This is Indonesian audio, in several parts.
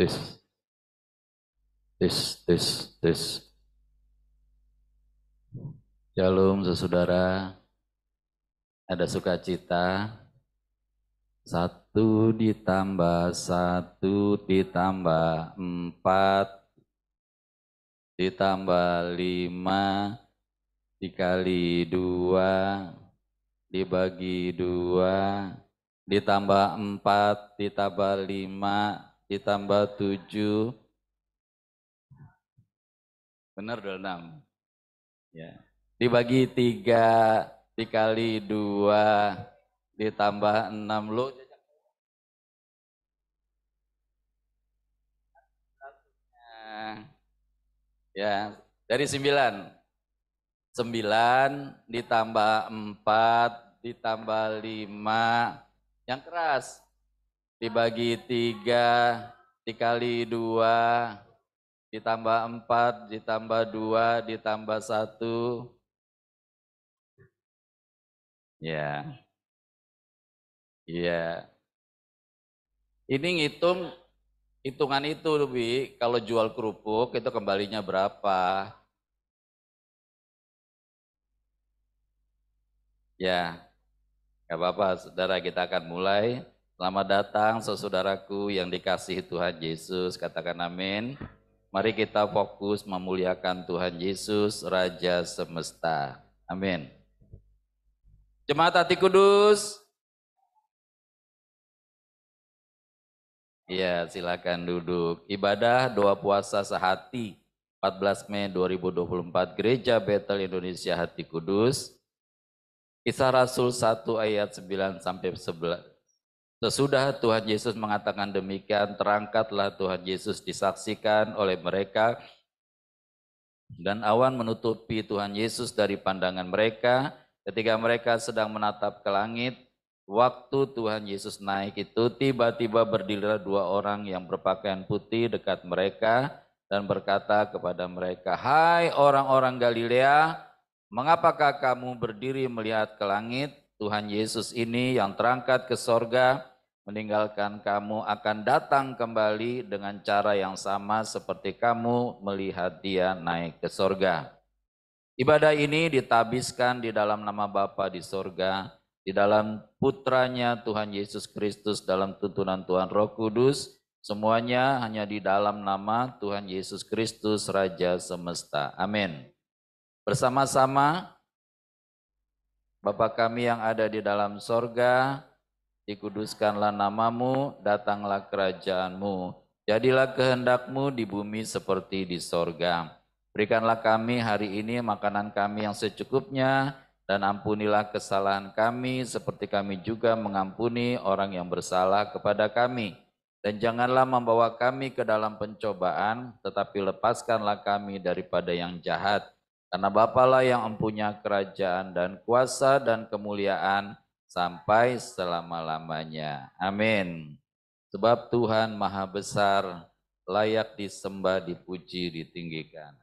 Tes, tes, tes, tes. Shalom saudara, ada sukacita. 1 ditambah 1 ditambah 4 ditambah 5 dikali 2 dibagi 2 ditambah 4 ditambah 5 ditambah 7. Benar dong 6. Ya. Dibagi 3 dikali 2 ditambah 6 lu. Ya, dari 9. 9 ditambah 4 ditambah 5 yang keras dibagi 3 dikali 2 ditambah 4 ditambah 2 ditambah 1. Ya. Iya. Ini ngitung hitungan itu lebih kalau jual kerupuk itu kembalinya berapa? Ya, gak apa-apa saudara, kita akan mulai. Selamat datang saudaraku yang dikasihi Tuhan Yesus, katakan amin. Mari kita fokus memuliakan Tuhan Yesus, Raja Semesta. Amin. Jemaat Hati Kudus. Iya, silakan duduk. Ibadah doa puasa sehati 14 Mei 2024 Gereja Betel Indonesia Hati Kudus. Kisah Rasul 1 ayat 9 sampai 11. Sesudah Tuhan Yesus mengatakan demikian, terangkatlah Tuhan Yesus disaksikan oleh mereka dan awan menutupi Tuhan Yesus dari pandangan mereka. Ketika mereka sedang menatap ke langit, waktu Tuhan Yesus naik itu tiba-tiba berdirilah 2 orang yang berpakaian putih dekat mereka dan berkata kepada mereka, "Hai orang-orang Galilea, mengapakah kamu berdiri melihat ke langit? Tuhan Yesus ini yang terangkat ke sorga meninggalkan kamu akan datang kembali dengan cara yang sama seperti kamu melihat dia naik ke sorga." Ibadah ini ditabiskan di dalam nama Bapa di sorga, di dalam putranya Tuhan Yesus Kristus, dalam tuntunan Tuhan Roh Kudus, semuanya hanya di dalam nama Tuhan Yesus Kristus, Raja Semesta. Amin. Bersama-sama, Bapa kami yang ada di dalam sorga, dikuduskanlah namamu, datanglah kerajaanmu. Jadilah kehendakmu di bumi seperti di sorga. Berikanlah kami hari ini makanan kami yang secukupnya, dan ampunilah kesalahan kami seperti kami juga mengampuni orang yang bersalah kepada kami. Dan janganlah membawa kami ke dalam pencobaan, tetapi lepaskanlah kami daripada yang jahat. Karena Bapalah yang mempunyai kerajaan dan kuasa dan kemuliaan sampai selama-lamanya. Amin. Sebab Tuhan Maha Besar, layak disembah, dipuji, ditinggikan.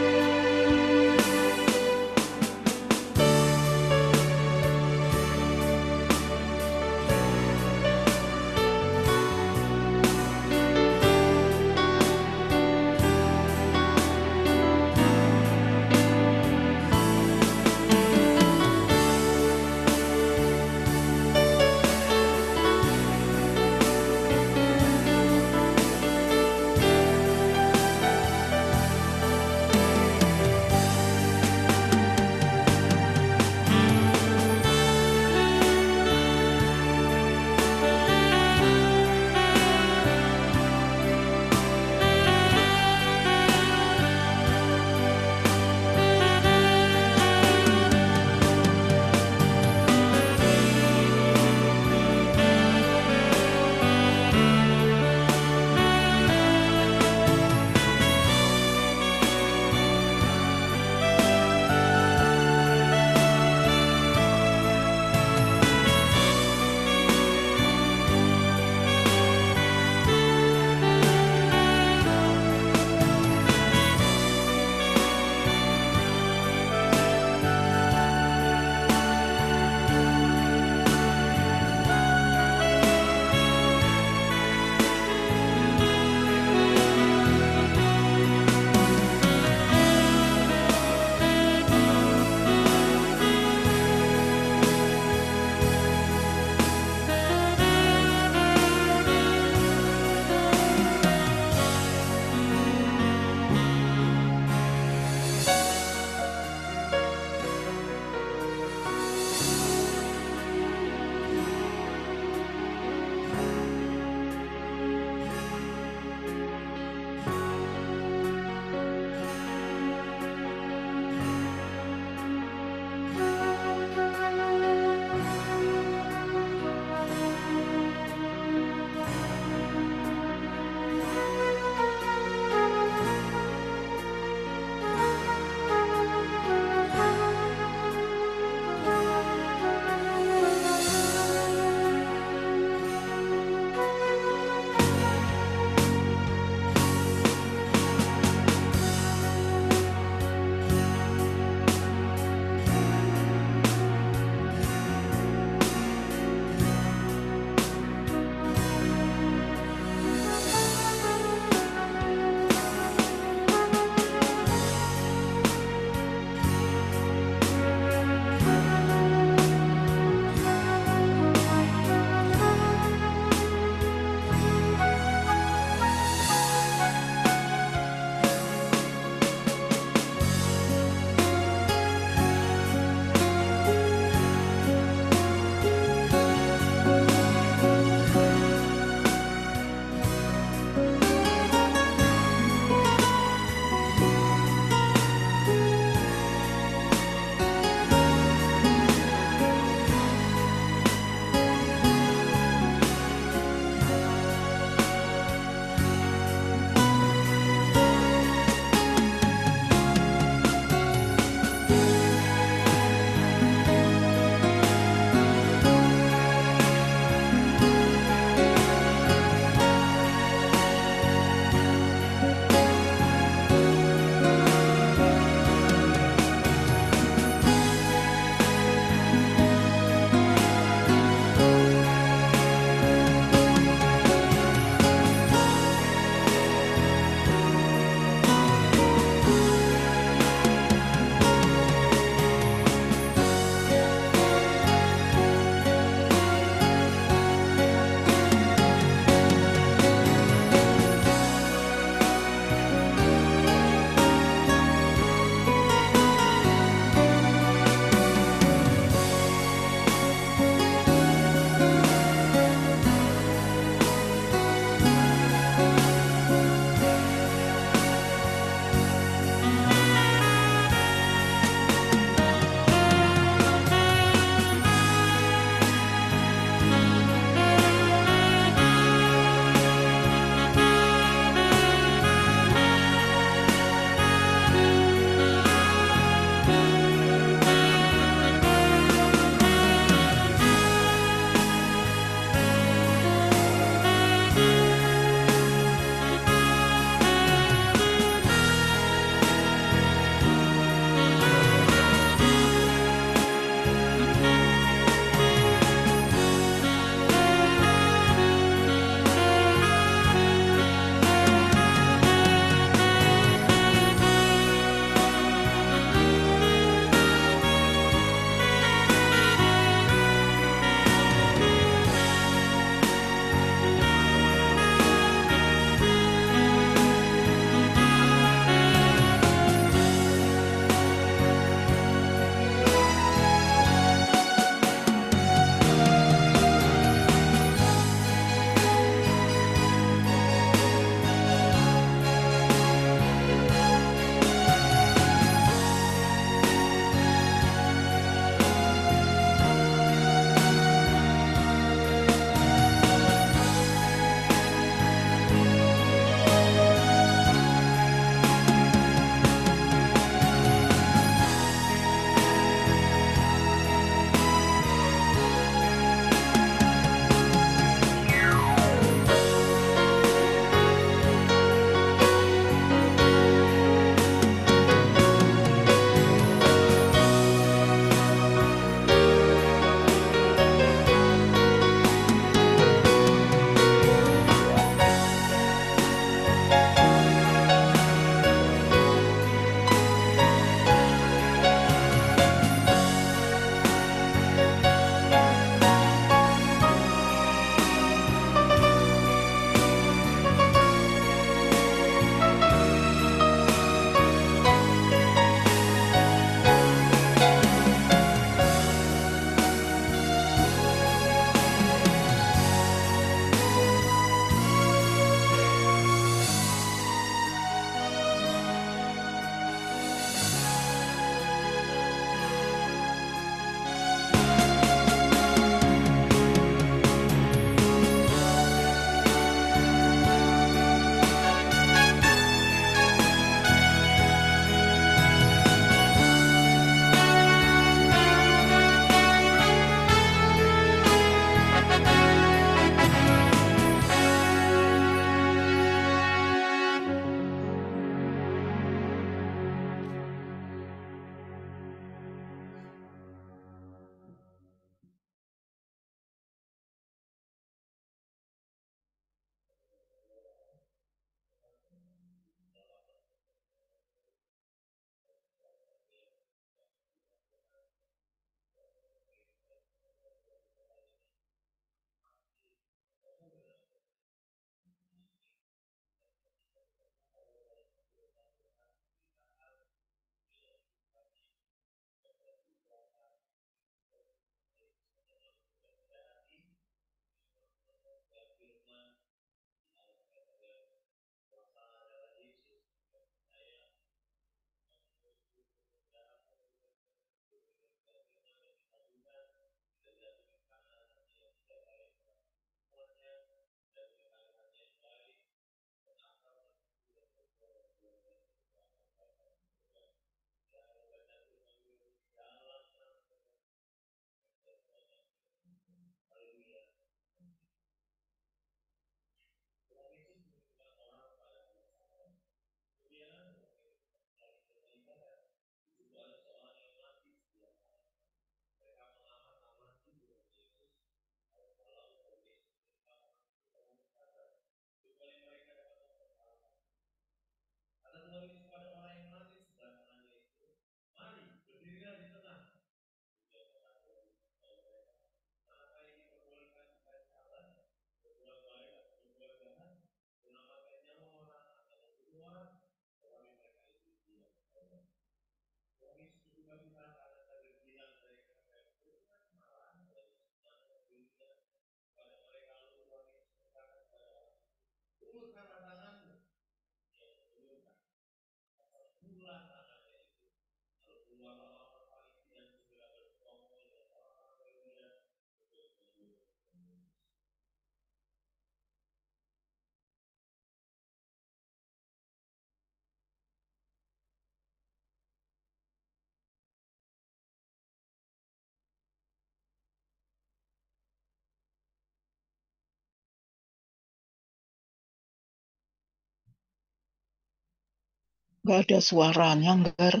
Nggak ada suaranya, Nggar.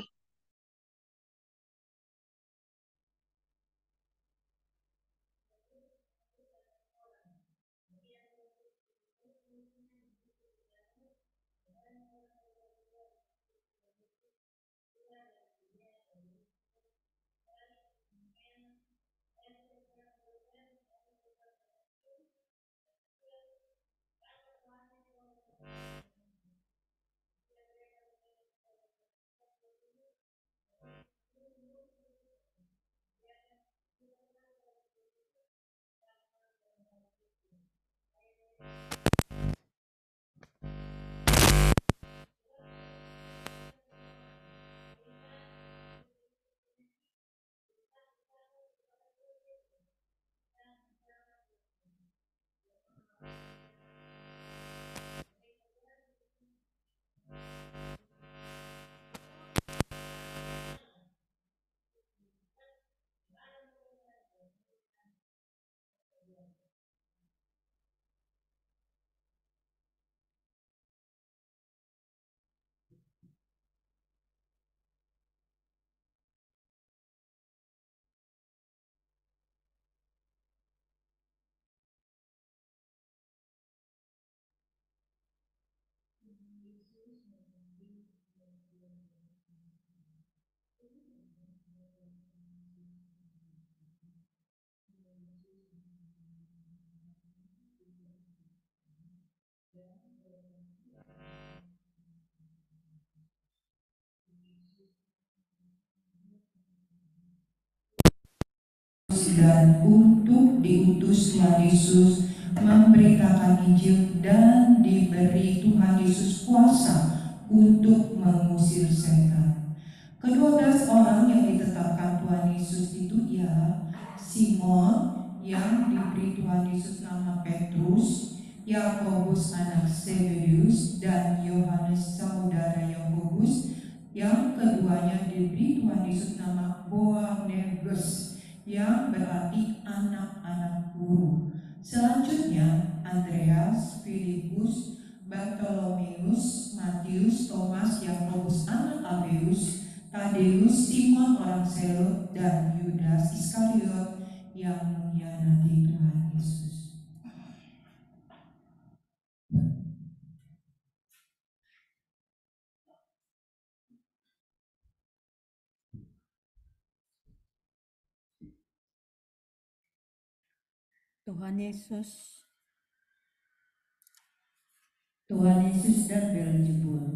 Dan untuk diutus Tuhan Yesus memberitakan Injil dan diberi Tuhan Yesus kuasa untuk mengusir setan. Ke-12 orang yang ditetapkan Tuhan Yesus itu ialah Simon yang diberi Tuhan Yesus nama Petrus, Yakobus anak Zebedius, dan Yohanes saudara Yakobus. Yang keduanya diberi Tuhan Yesus nama Boanerges, yang berarti anak-anak guru. Selanjutnya Andreas, Filipus, Bartolomeus, Matius, Thomas, Yakobus anak Alfeus, Tadeus, Simon orang Selot, dan Yudas Iskariot yang mengkhianati Tuhan Yesus. Tuhan Yesus dan Beelzebul.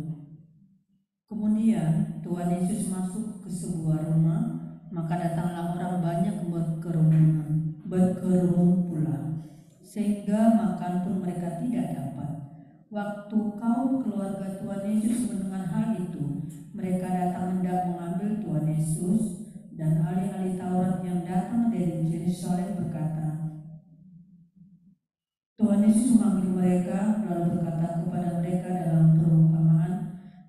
Kemudian Tuhan Yesus masuk ke sebuah rumah, maka datanglah orang banyak berkerumun pula, sehingga makan pun mereka tidak dapat. Waktu kaum keluarga Tuhan Yesus mendengar hal itu, mereka datang hendak mengambil Tuhan Yesus, dan ahli-ahli Taurat yang datang dari Yerusalem berkata, Tuhan Yesus memanggil mereka lalu berkata kepada mereka dalam perumpamaan,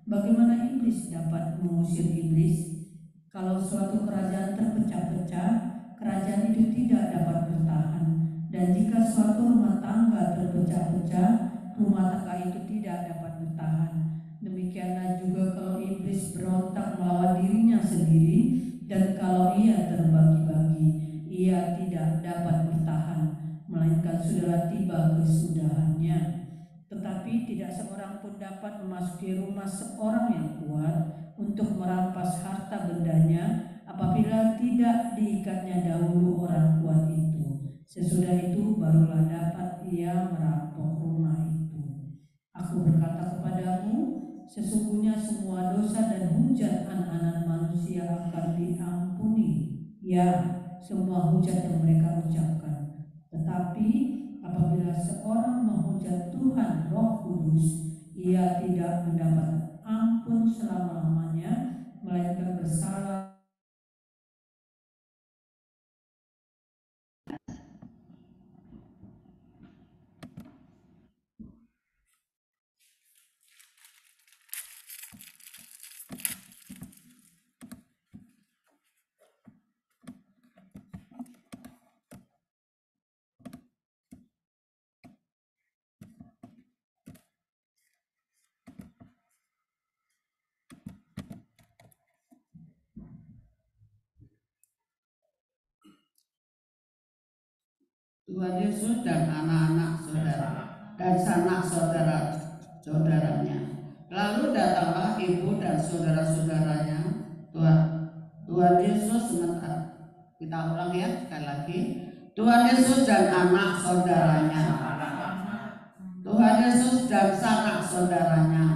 bagaimana iblis dapat mengusir iblis? Kalau suatu kerajaan terpecah-pecah, kerajaan itu tidak dapat bertahan. Dan jika suatu rumah tangga terpecah-pecah, rumah tangga itu tidak dapat bertahan. Demikianlah juga kalau iblis berontak melawan dirinya sendiri, dan kalau ia terbagi-bagi, ia tidak dapat bertahan, melainkan sudah tiba kesudahannya. Tetapi tidak seorang pun pun dapat memasuki rumah seorang yang kuat untuk merampas harta bendanya apabila tidak diikatnya dahulu orang kuat itu. Sesudah itu barulah dapat ia merampok rumah itu. Aku berkata kepadamu, sesungguhnya semua dosa dan hujat anak-anak manusia akan diampuni, ya, semua hujat yang mereka ucapkan. Tetapi apabila seorang menghujat Tuhan Roh Kudus, ia tidak mendapat ampun selama-lamanya, melainkan bersalah. Tuhan Yesus dan anak-anak saudara dan sanak saudara-saudaranya. Lalu datanglah ibu dan saudara-saudaranya Tuhan Yesus sementara. Kita ulang ya sekali lagi. Tuhan Yesus dan anak saudaranya. Tuhan Yesus dan sanak saudaranya.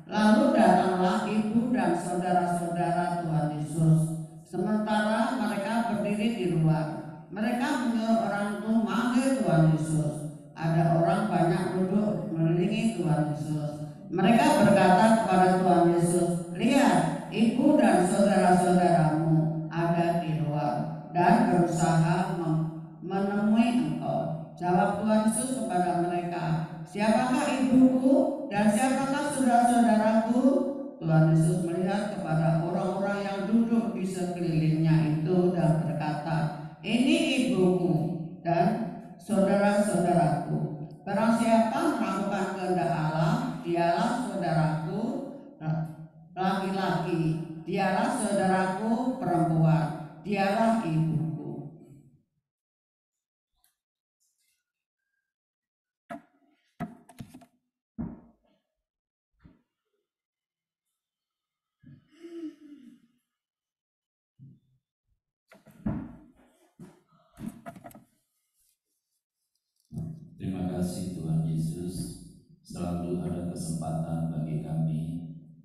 Lalu datanglah ibu dan saudara-saudara Tuhan Yesus. Sementara mereka berdiri di luar, mereka menyuruh orang itu manggil Tuhan Yesus. Ada orang banyak duduk mengelilingi Tuhan Yesus. Mereka berkata kepada Tuhan Yesus, lihat, ibu dan saudara-saudaramu ada di luar dan berusaha menemui engkau. Jawab Tuhan Yesus kepada mereka, siapakah ibuku dan siapakah saudara-saudaraku? Tuhan Yesus melihat kepada orang-orang yang duduk di sekelilingnya itu dan berkata, ini ibuku dan saudara-saudaraku. Barang siapa melakukan kehendak Allah, dialah saudaraku laki-laki, dialah saudaraku perempuan, dialah ibuku. Terima kasih Tuhan Yesus, selalu ada kesempatan bagi kami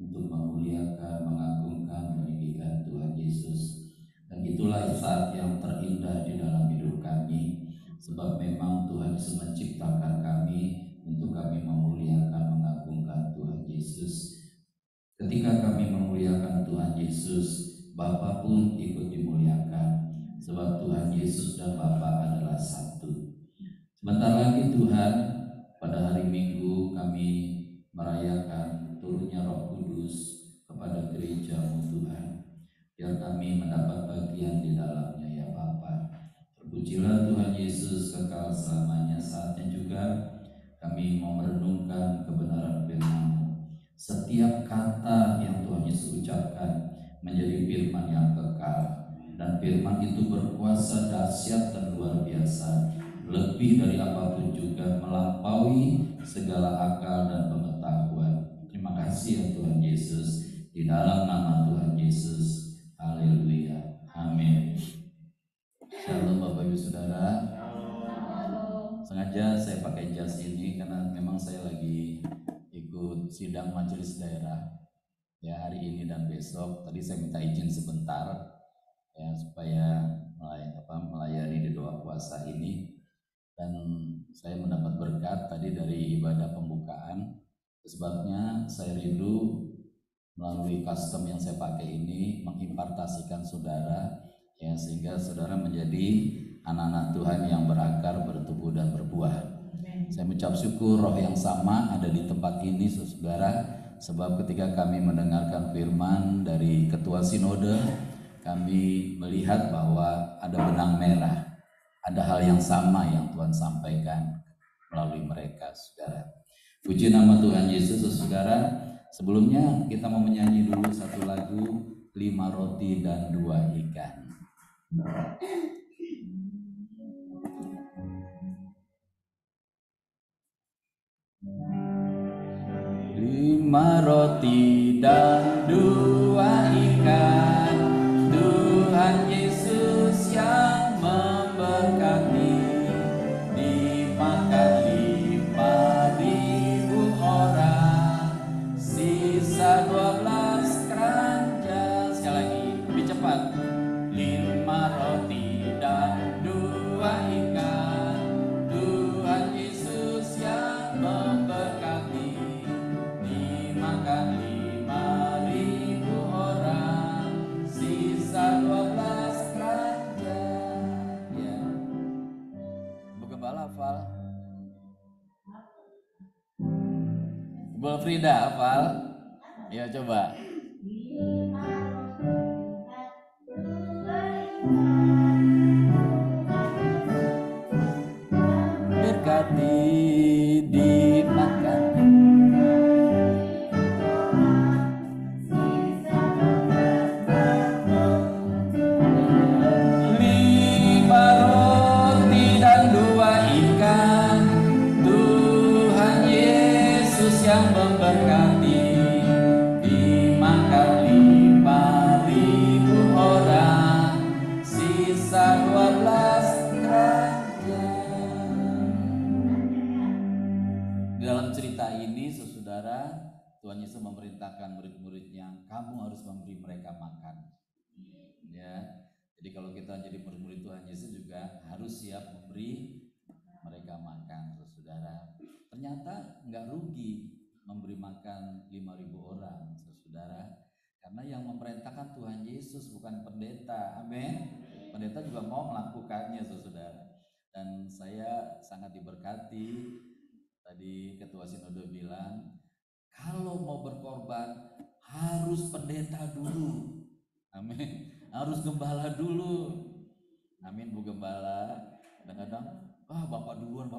untuk memuliakan, mengagungkan, meninggikan Tuhan Yesus. Dan itulah saat yang terindah di dalam hidup kami, sebab memang Tuhan Yesus menciptakan kami untuk kami memuliakan, mengagungkan Tuhan Yesus. Ketika kami memuliakan Tuhan Yesus, Bapa pun ikut dimuliakan, sebab Tuhan Yesus dan Bapa adalah satu. Sebentar lagi Tuhan, pada hari Minggu kami merayakan turunnya Roh Kudus kepada gereja-Mu Tuhan. Biar kami mendapat bagian di dalamnya ya Bapa. Terpujilah Tuhan Yesus kekal selamanya. Saatnya juga kami mau merenungkan kebenaran firman-Mu. Setiap kata yang Tuhan Yesus ucapkan menjadi firman yang kekal. Dan firman itu berkuasa dahsyat dan luar biasa, lebih dari apapun juga, melampaui segala akal dan pengetahuan. Terima kasih ya Tuhan Yesus, di dalam nama Tuhan Yesus. Haleluya. Amin. Shalom Bapak Ibu Saudara. Sengaja saya pakai jas ini karena memang saya lagi ikut sidang majelis daerah ya hari ini dan besok. Tadi saya minta izin sebentar ya supaya melayani di doa puasa ini. Dan saya mendapat berkat tadi dari ibadah pembukaan. Sebabnya saya rindu melalui custom yang saya pakai ini mengimpartasikan saudara ya, sehingga saudara menjadi anak-anak Tuhan yang berakar, bertumbuh dan berbuah. Saya mengucap syukur roh yang sama ada di tempat ini saudara, sebab ketika kami mendengarkan firman dari ketua sinode, kami melihat bahwa ada benang merah. Ada hal yang sama yang Tuhan sampaikan melalui mereka, saudara. Puji nama Tuhan Yesus, saudara. Sebelumnya kita mau menyanyi dulu satu lagu, 5 roti dan 2 ikan. 5 roti dan 2 ikan. Tuhan Yesus yang memberkati. Dimakan 5.000 orang. Sisa 12 keranjang. Sekali lagi, lebih cepat. 5 roti dan 2 ikan. Tuhan Yesus yang memberkati. Dimakan 5.000 orang. Sisa 12 keranjang. Ya. Bu Gembala hafal? Bu Frida hafal? Ya coba. Berkati dimakan. Lima roti dan 2 ikan. Tuhan Yesus yang memberkati. Dimakan 5.000 orang. Sisa 12 keranjang. Di dalam cerita ini, saudara, Tuhan Yesus memerintahkan murid-muridnya, kamu harus memberi mereka makan. Ya, jadi kalau kita jadi murid-murid Tuhan Yesus juga harus siap memberi mereka makan, saudara. Ternyata nggak rugi memberi makan 5.000 orang, saudara. Karena yang memerintahkan Tuhan Yesus, bukan pendeta. Amin. Pendeta juga mau melakukannya, saudara. Dan saya sangat diberkati. Tadi Ketua Sinode bilang, kalau mau berkorban harus pendeta dulu. Amin. Harus gembala dulu. Amin, Bu Gembala. Kadang-kadang, Bapak duluan,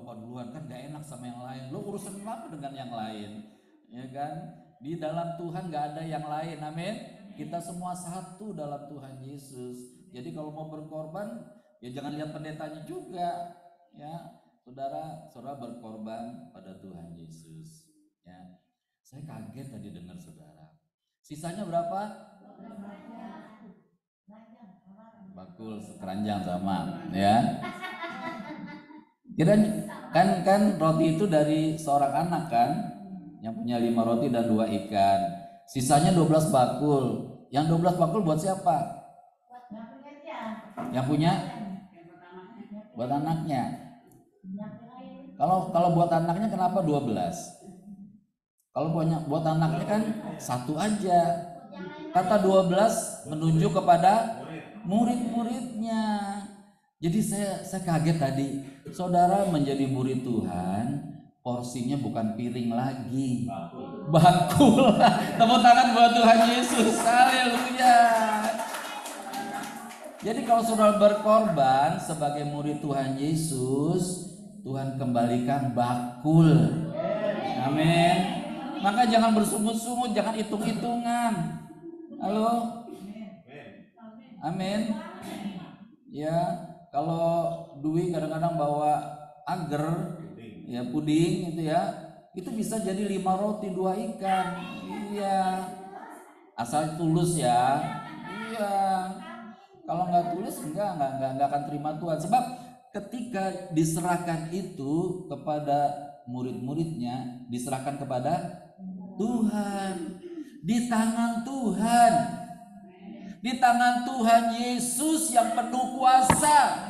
kan gak enak sama yang lain. Lo urusan apa dengan yang lain? Ya kan? Di dalam Tuhan gak ada yang lain. Amin. Kita semua satu dalam Tuhan Yesus. Jadi kalau mau berkorban, ya jangan lihat pendetanya juga. Ya, saudara berkorban pada Tuhan Yesus. Ya, saya kaget tadi dengar saudara. Sisanya berapa? Bakul sekeranjang sama, ya. Kira kan roti itu dari seorang anak kan, yang punya 5 roti dan 2 ikan. Sisanya 12 bakul. Yang 12 bakul buat siapa? Yang punya? Buat anaknya. Kalau buat anaknya kenapa 12? Kalau buat anaknya kan 1 aja. Kata 12 menunjuk kepada murid-muridnya. Jadi saya kaget tadi. Saudara menjadi murid Tuhan, porsinya bukan piring lagi, bakul. Tepuk tangan buat Tuhan Yesus. Haleluya. Jadi kalau saudara berkorban sebagai murid Tuhan Yesus, Tuhan kembalikan bakul. Amin. Maka jangan bersungut-sungut, jangan hitung-hitungan. Halo. Amin. Ya, kalau Dwi kadang-kadang bawa agar, ya puding gitu ya, itu bisa jadi 5 roti 2 ikan. Iya. Asal tulus ya. Iya. Kalau nggak tulus enggak akan terima Tuhan. Sebab ketika diserahkan itu kepada murid-muridnya, diserahkan kepada Tuhan, di tangan Tuhan. Di tangan Tuhan Yesus yang penuh kuasa.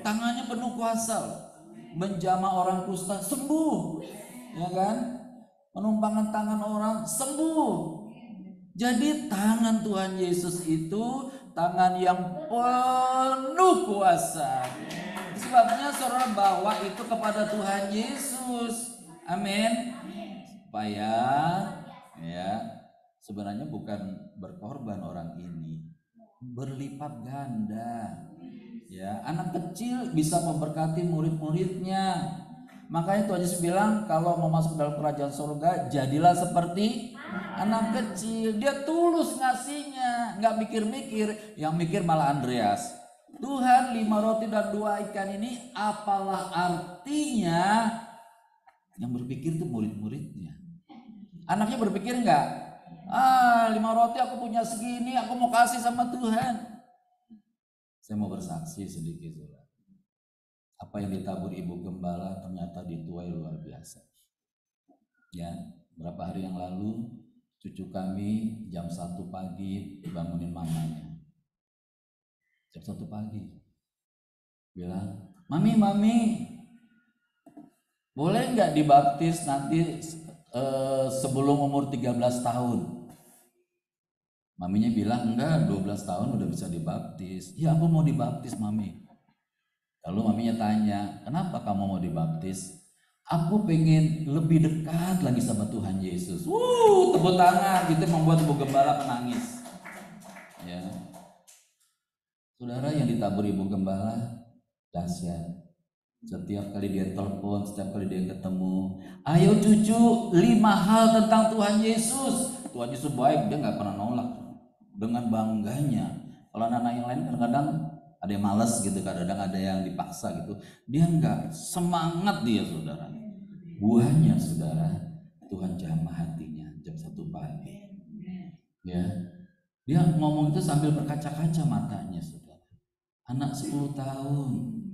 Tangannya penuh kuasa. Menjamah orang kusta sembuh. Ya kan? Menumpangkan tangan orang sembuh. Jadi tangan Tuhan Yesus itu tangan yang penuh kuasa. Sebabnya saudara bawa itu kepada Tuhan Yesus. Amin. Supaya ya, sebenarnya bukan berkorban orang ini, berlipat ganda. Ya, anak kecil bisa memberkati murid-muridnya. Makanya Tuhan Yesus bilang kalau mau masuk dalam kerajaan surga, jadilah seperti anak kecil. Dia tulus ngasihnya, nggak mikir-mikir. Yang mikir malah Andreas. Tuhan, 5 roti dan 2 ikan ini apalah artinya? Yang berpikir itu murid-muridnya. Anaknya berpikir enggak? 5 roti aku punya segini, aku mau kasih sama Tuhan. Saya mau bersaksi sedikit, saudara. Apa yang ditabur ibu gembala ternyata dituai luar biasa. Ya, berapa hari yang lalu cucu kami jam 1 pagi dibangunin mamanya. Jam 1 pagi. Bilang, Mami, boleh nggak dibaptis nanti sebelum umur 13 tahun? Maminya bilang, enggak, 12 tahun udah bisa dibaptis. Ya, aku mau dibaptis, Mami. Lalu maminya tanya, kenapa kamu mau dibaptis? Aku pengen lebih dekat lagi sama Tuhan Yesus. Tepuk tangan, gitu membuat ibu gembala menangis. Ya. Saudara, yang ditabur ibu gembala dahsyat. Setiap kali dia telepon, setiap kali dia ketemu, ayo cucu, 5 hal tentang Tuhan Yesus. Tuhan Yesus baik, dia nggak pernah nolak. Dengan bangganya. Kalau anak-anak yang lain kadang-kadang ada yang malas gitu, kadang-kadang ada yang dipaksa gitu. Dia enggak, semangat dia, saudara. Buahnya, saudara, Tuhan jamah hatinya jam 1 pagi. Ya, dia ngomong itu sambil berkaca-kaca matanya, saudara. Anak 10 tahun.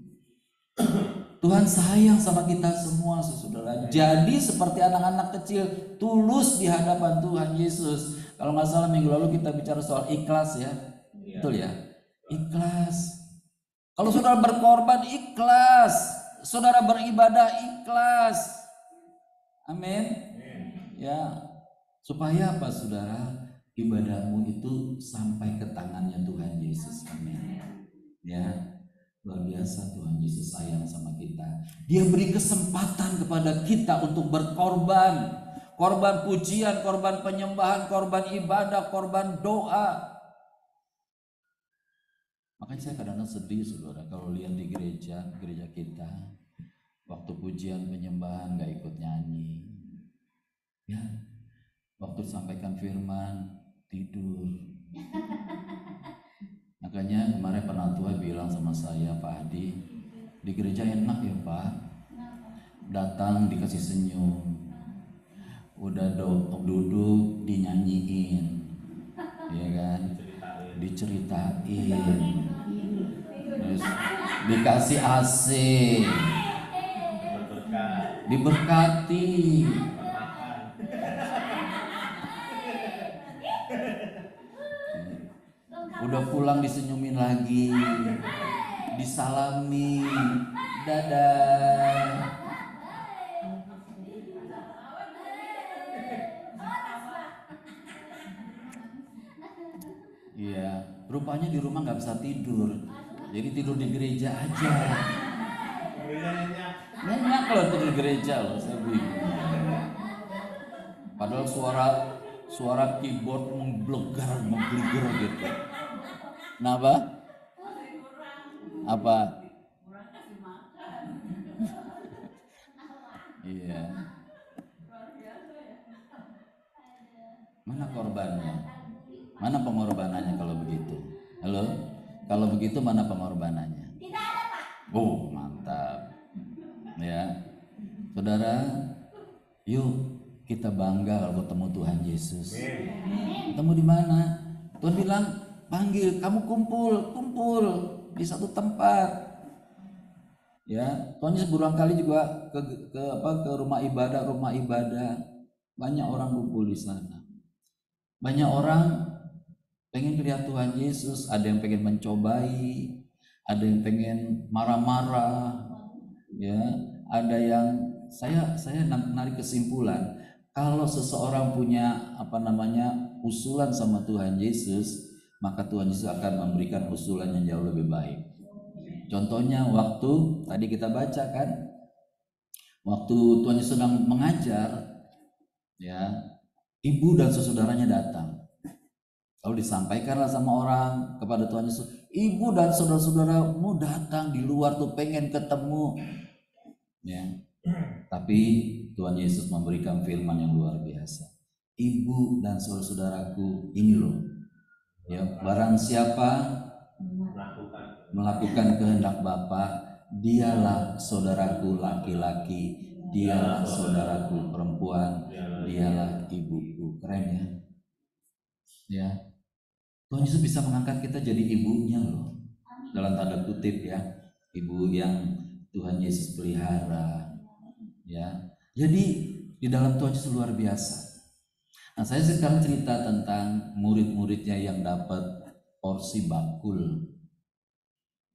Tuhan sayang sama kita semua, saudara. Jadi seperti anak-anak kecil, tulus di hadapan Tuhan Yesus. Kalau nggak salah minggu lalu kita bicara soal ikhlas ya. Betul ya? Ikhlas. Kalau saudara berkorban, ikhlas. Saudara beribadah, ikhlas. Amin. Ya. Supaya apa, saudara? Ibadahmu itu sampai ke tangannya Tuhan Yesus. Amin. Ya. Luar biasa Tuhan Yesus sayang sama kita. Dia beri kesempatan kepada kita untuk berkorban. Korban pujian, korban penyembahan, korban ibadah, korban doa. Makanya saya kadang-kadang sedih, saudara, kalau lihat di gereja kita, waktu pujian penyembahan gak ikut nyanyi. Ya, waktu sampaikan firman, tidur. Makanya kemarin penatua bilang sama saya, Pak Adi, di gereja enak ya Pak, datang dikasih senyum, udah duduk dinyanyiin, ya kan, diceritain, terus dikasih AC, diberkati. Udah pulang disenyumin lagi, disalami, dadah. Iya, rupanya di rumah nggak bisa tidur, jadi tidur di gereja aja. Nyenyak kalau tidur di gereja loh, saya bingung. Padahal suara keyboard menggelegar gitu. Kenapa? Apa? Iya. Mana korbannya? Mana pengorbanannya kalau begitu? Halo? Kalau begitu mana pengorbanannya? Tidak ada, Pak. Oh, mantap. Ya. Saudara, yuk kita bangga kalau ketemu Tuhan Yesus. Ketemu di mana? Tuhan bilang, panggil kamu kumpul di satu tempat. Ya, Tuhan Yesus berulang kali juga ke rumah ibadah. Banyak orang kumpul di sana. Banyak orang pengen lihat Tuhan Yesus, ada yang pengen mencobai, ada yang pengen marah-marah. Ya, ada yang saya narik kesimpulan, kalau seseorang punya usulan sama Tuhan Yesus, maka Tuhan Yesus akan memberikan usulan yang jauh lebih baik. Contohnya waktu tadi kita baca kan, waktu Tuhan Yesus sedang mengajar, ya, ibu dan saudaranya datang. Lalu disampaikanlah sama orang kepada Tuhan Yesus, ibu dan saudara-saudaramu datang di luar tuh pengen ketemu. Ya. Tapi Tuhan Yesus memberikan firman yang luar biasa. Ibu dan saudara-saudaraku ini loh. Ya, barang siapa melakukan kehendak Bapa, dialah saudaraku laki-laki, dialah saudaraku perempuan, dialah ibu Ya, Tuhan Yesus bisa mengangkat kita jadi ibunya loh, dalam tanda kutip ya, ibu yang Tuhan Yesus pelihara. Ya, jadi di dalam Tuhan Yesus luar biasa. Nah, saya sekarang cerita tentang murid-muridnya yang dapat porsi bakul.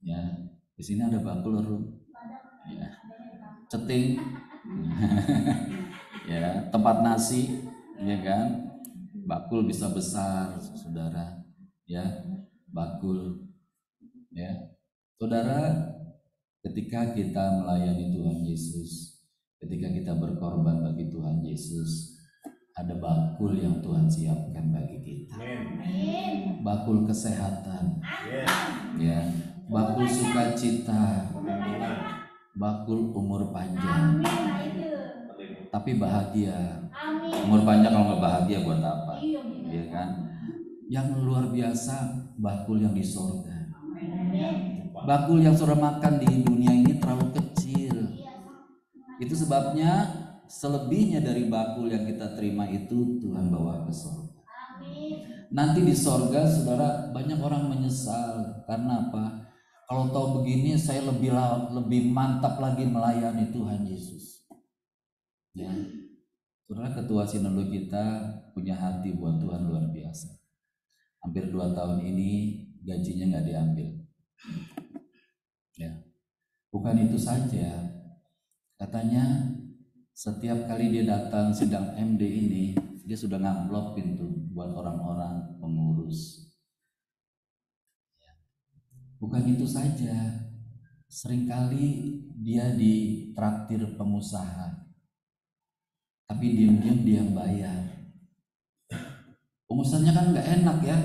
Ya, di sini ada bakul, ya, ceting, ya, tempat nasi, ya kan, bakul bisa besar, saudara, ya, bakul, ya, saudara. Ketika kita melayani Tuhan Yesus, ketika kita berkorban bagi Tuhan Yesus, ada bakul yang Tuhan siapkan bagi kita. Bakul kesehatan, ya, bakul sukacita, bakul umur panjang. Tapi bahagia. Umur panjang kalau nggak bahagia buat apa? Ya kan? Yang luar biasa bakul yang di sorga. Bakul yang saudara makan di dunia ini terlalu kecil. Itu sebabnya selebihnya dari bakul yang kita terima itu Tuhan bawa ke sorga. Nanti di sorga saudara banyak orang menyesal. Karena apa? Kalau tahu begini saya lebih mantap lagi melayani Tuhan Yesus. Ya, saudara, ketua sinode kita punya hati buat Tuhan luar biasa. Hampir 2 tahun ini gajinya nggak diambil. Ya, bukan itu saja. Katanya setiap kali dia datang sidang MD ini, dia sudah ngamplopin tuh buat orang-orang pengurus. Ya. Bukan itu saja, seringkali dia ditraktir pengusaha, tapi diam-diam dia yang bayar. Pengusahanya kan nggak enak ya,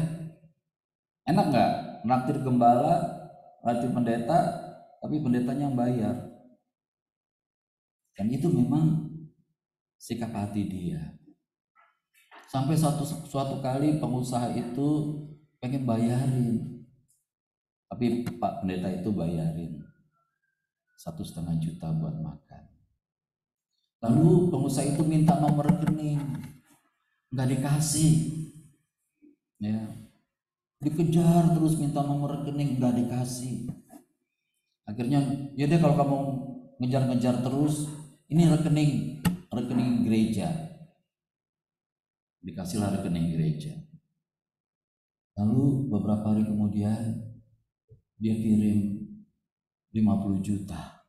enak nggak? Traktir gembala, traktir pendeta, tapi pendetanya yang bayar. Dan itu memang sikap hati dia. Sampai suatu kali pengusaha itu pengen bayarin, tapi Pak Pendeta itu bayarin 1,5 juta buat makan. Lalu pengusaha itu minta nomor rekening, nggak dikasih, ya, dikejar terus minta nomor rekening, nggak dikasih. Akhirnya ya deh, kalau kamu ngejar-ngejar terus, ini rekening gereja. Dikasihlah rekening gereja. Lalu beberapa hari kemudian dia kirim 50 juta.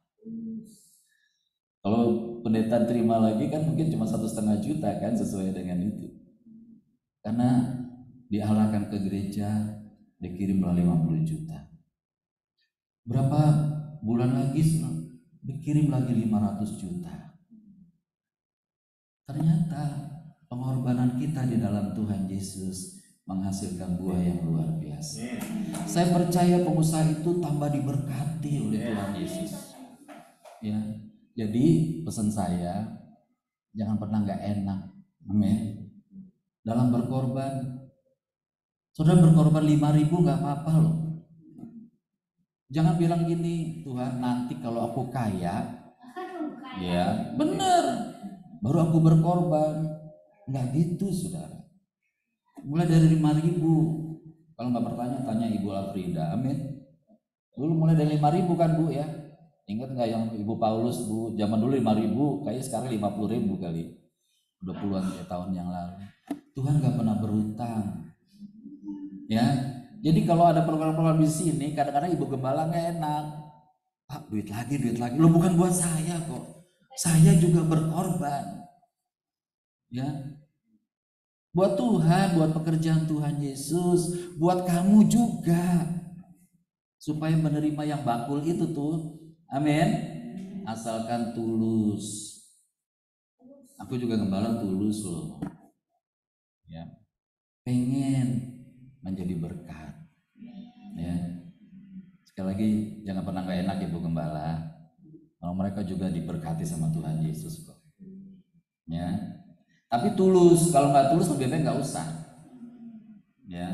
Kalau pendeta terima lagi kan mungkin cuma 1,5 juta kan, sesuai dengan itu. Karena diarahkan ke gereja, dikirimlah 50 juta. Berapa bulan lagi dikirim lagi 500 juta. Ternyata pengorbanan kita di dalam Tuhan Yesus menghasilkan buah yang luar biasa. Saya percaya pengusaha itu tambah diberkati oleh Tuhan Yesus. Ya, jadi pesan saya, jangan pernah nggak enak, amin. Dalam berkorban, saudara berkorban 5.000 nggak apa-apa loh. Jangan bilang gini, Tuhan nanti kalau aku kaya, ya benar, baru aku berkorban. Nggak gitu saudara. Mulai dari 5.000. Kalau nggak bertanya, tanya Ibu Afrida, amin. Dulu mulai dari 5.000 kan Bu ya. Ingat nggak yang Ibu Paulus Bu? Zaman dulu 5.000, kayaknya sekarang 50.000 kali. Udah puluhan tahun yang lalu. Tuhan nggak pernah berutang. Ya, jadi kalau ada program-program di sini, kadang-kadang Ibu Gembala nggak enak. Pak, duit lagi. Lo bukan buat saya kok. Saya juga berkorban. Ya, buat Tuhan, buat pekerjaan Tuhan Yesus, buat kamu juga, supaya menerima yang bakul itu tuh, amin. Asalkan tulus. Aku juga gembala tulus loh, ya, pengen menjadi berkat, ya. Sekali lagi jangan pernah nggak enak Ibu Gembala, kalau mereka juga diberkati sama Tuhan Yesus kok, ya. Tapi tulus, kalau nggak tulus lebih baik nggak usah, ya,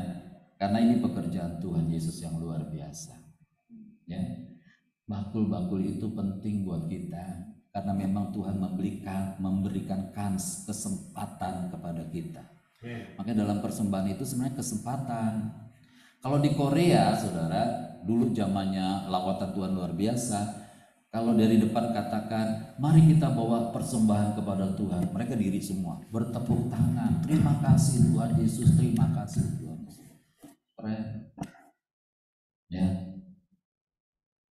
karena ini pekerjaan Tuhan Yesus yang luar biasa, ya. Bakul-bakul itu penting buat kita, karena memang Tuhan memberikan kesempatan kepada kita. Makanya dalam persembahan itu sebenarnya kesempatan. Kalau di Korea, saudara, dulu zamannya lawatan Tuhan luar biasa. Kalau dari depan katakan, mari kita bawa persembahan kepada Tuhan. Mereka diri semua, bertepuk tangan. Terima kasih Tuhan Yesus, terima kasih Tuhan. Keren. Ya.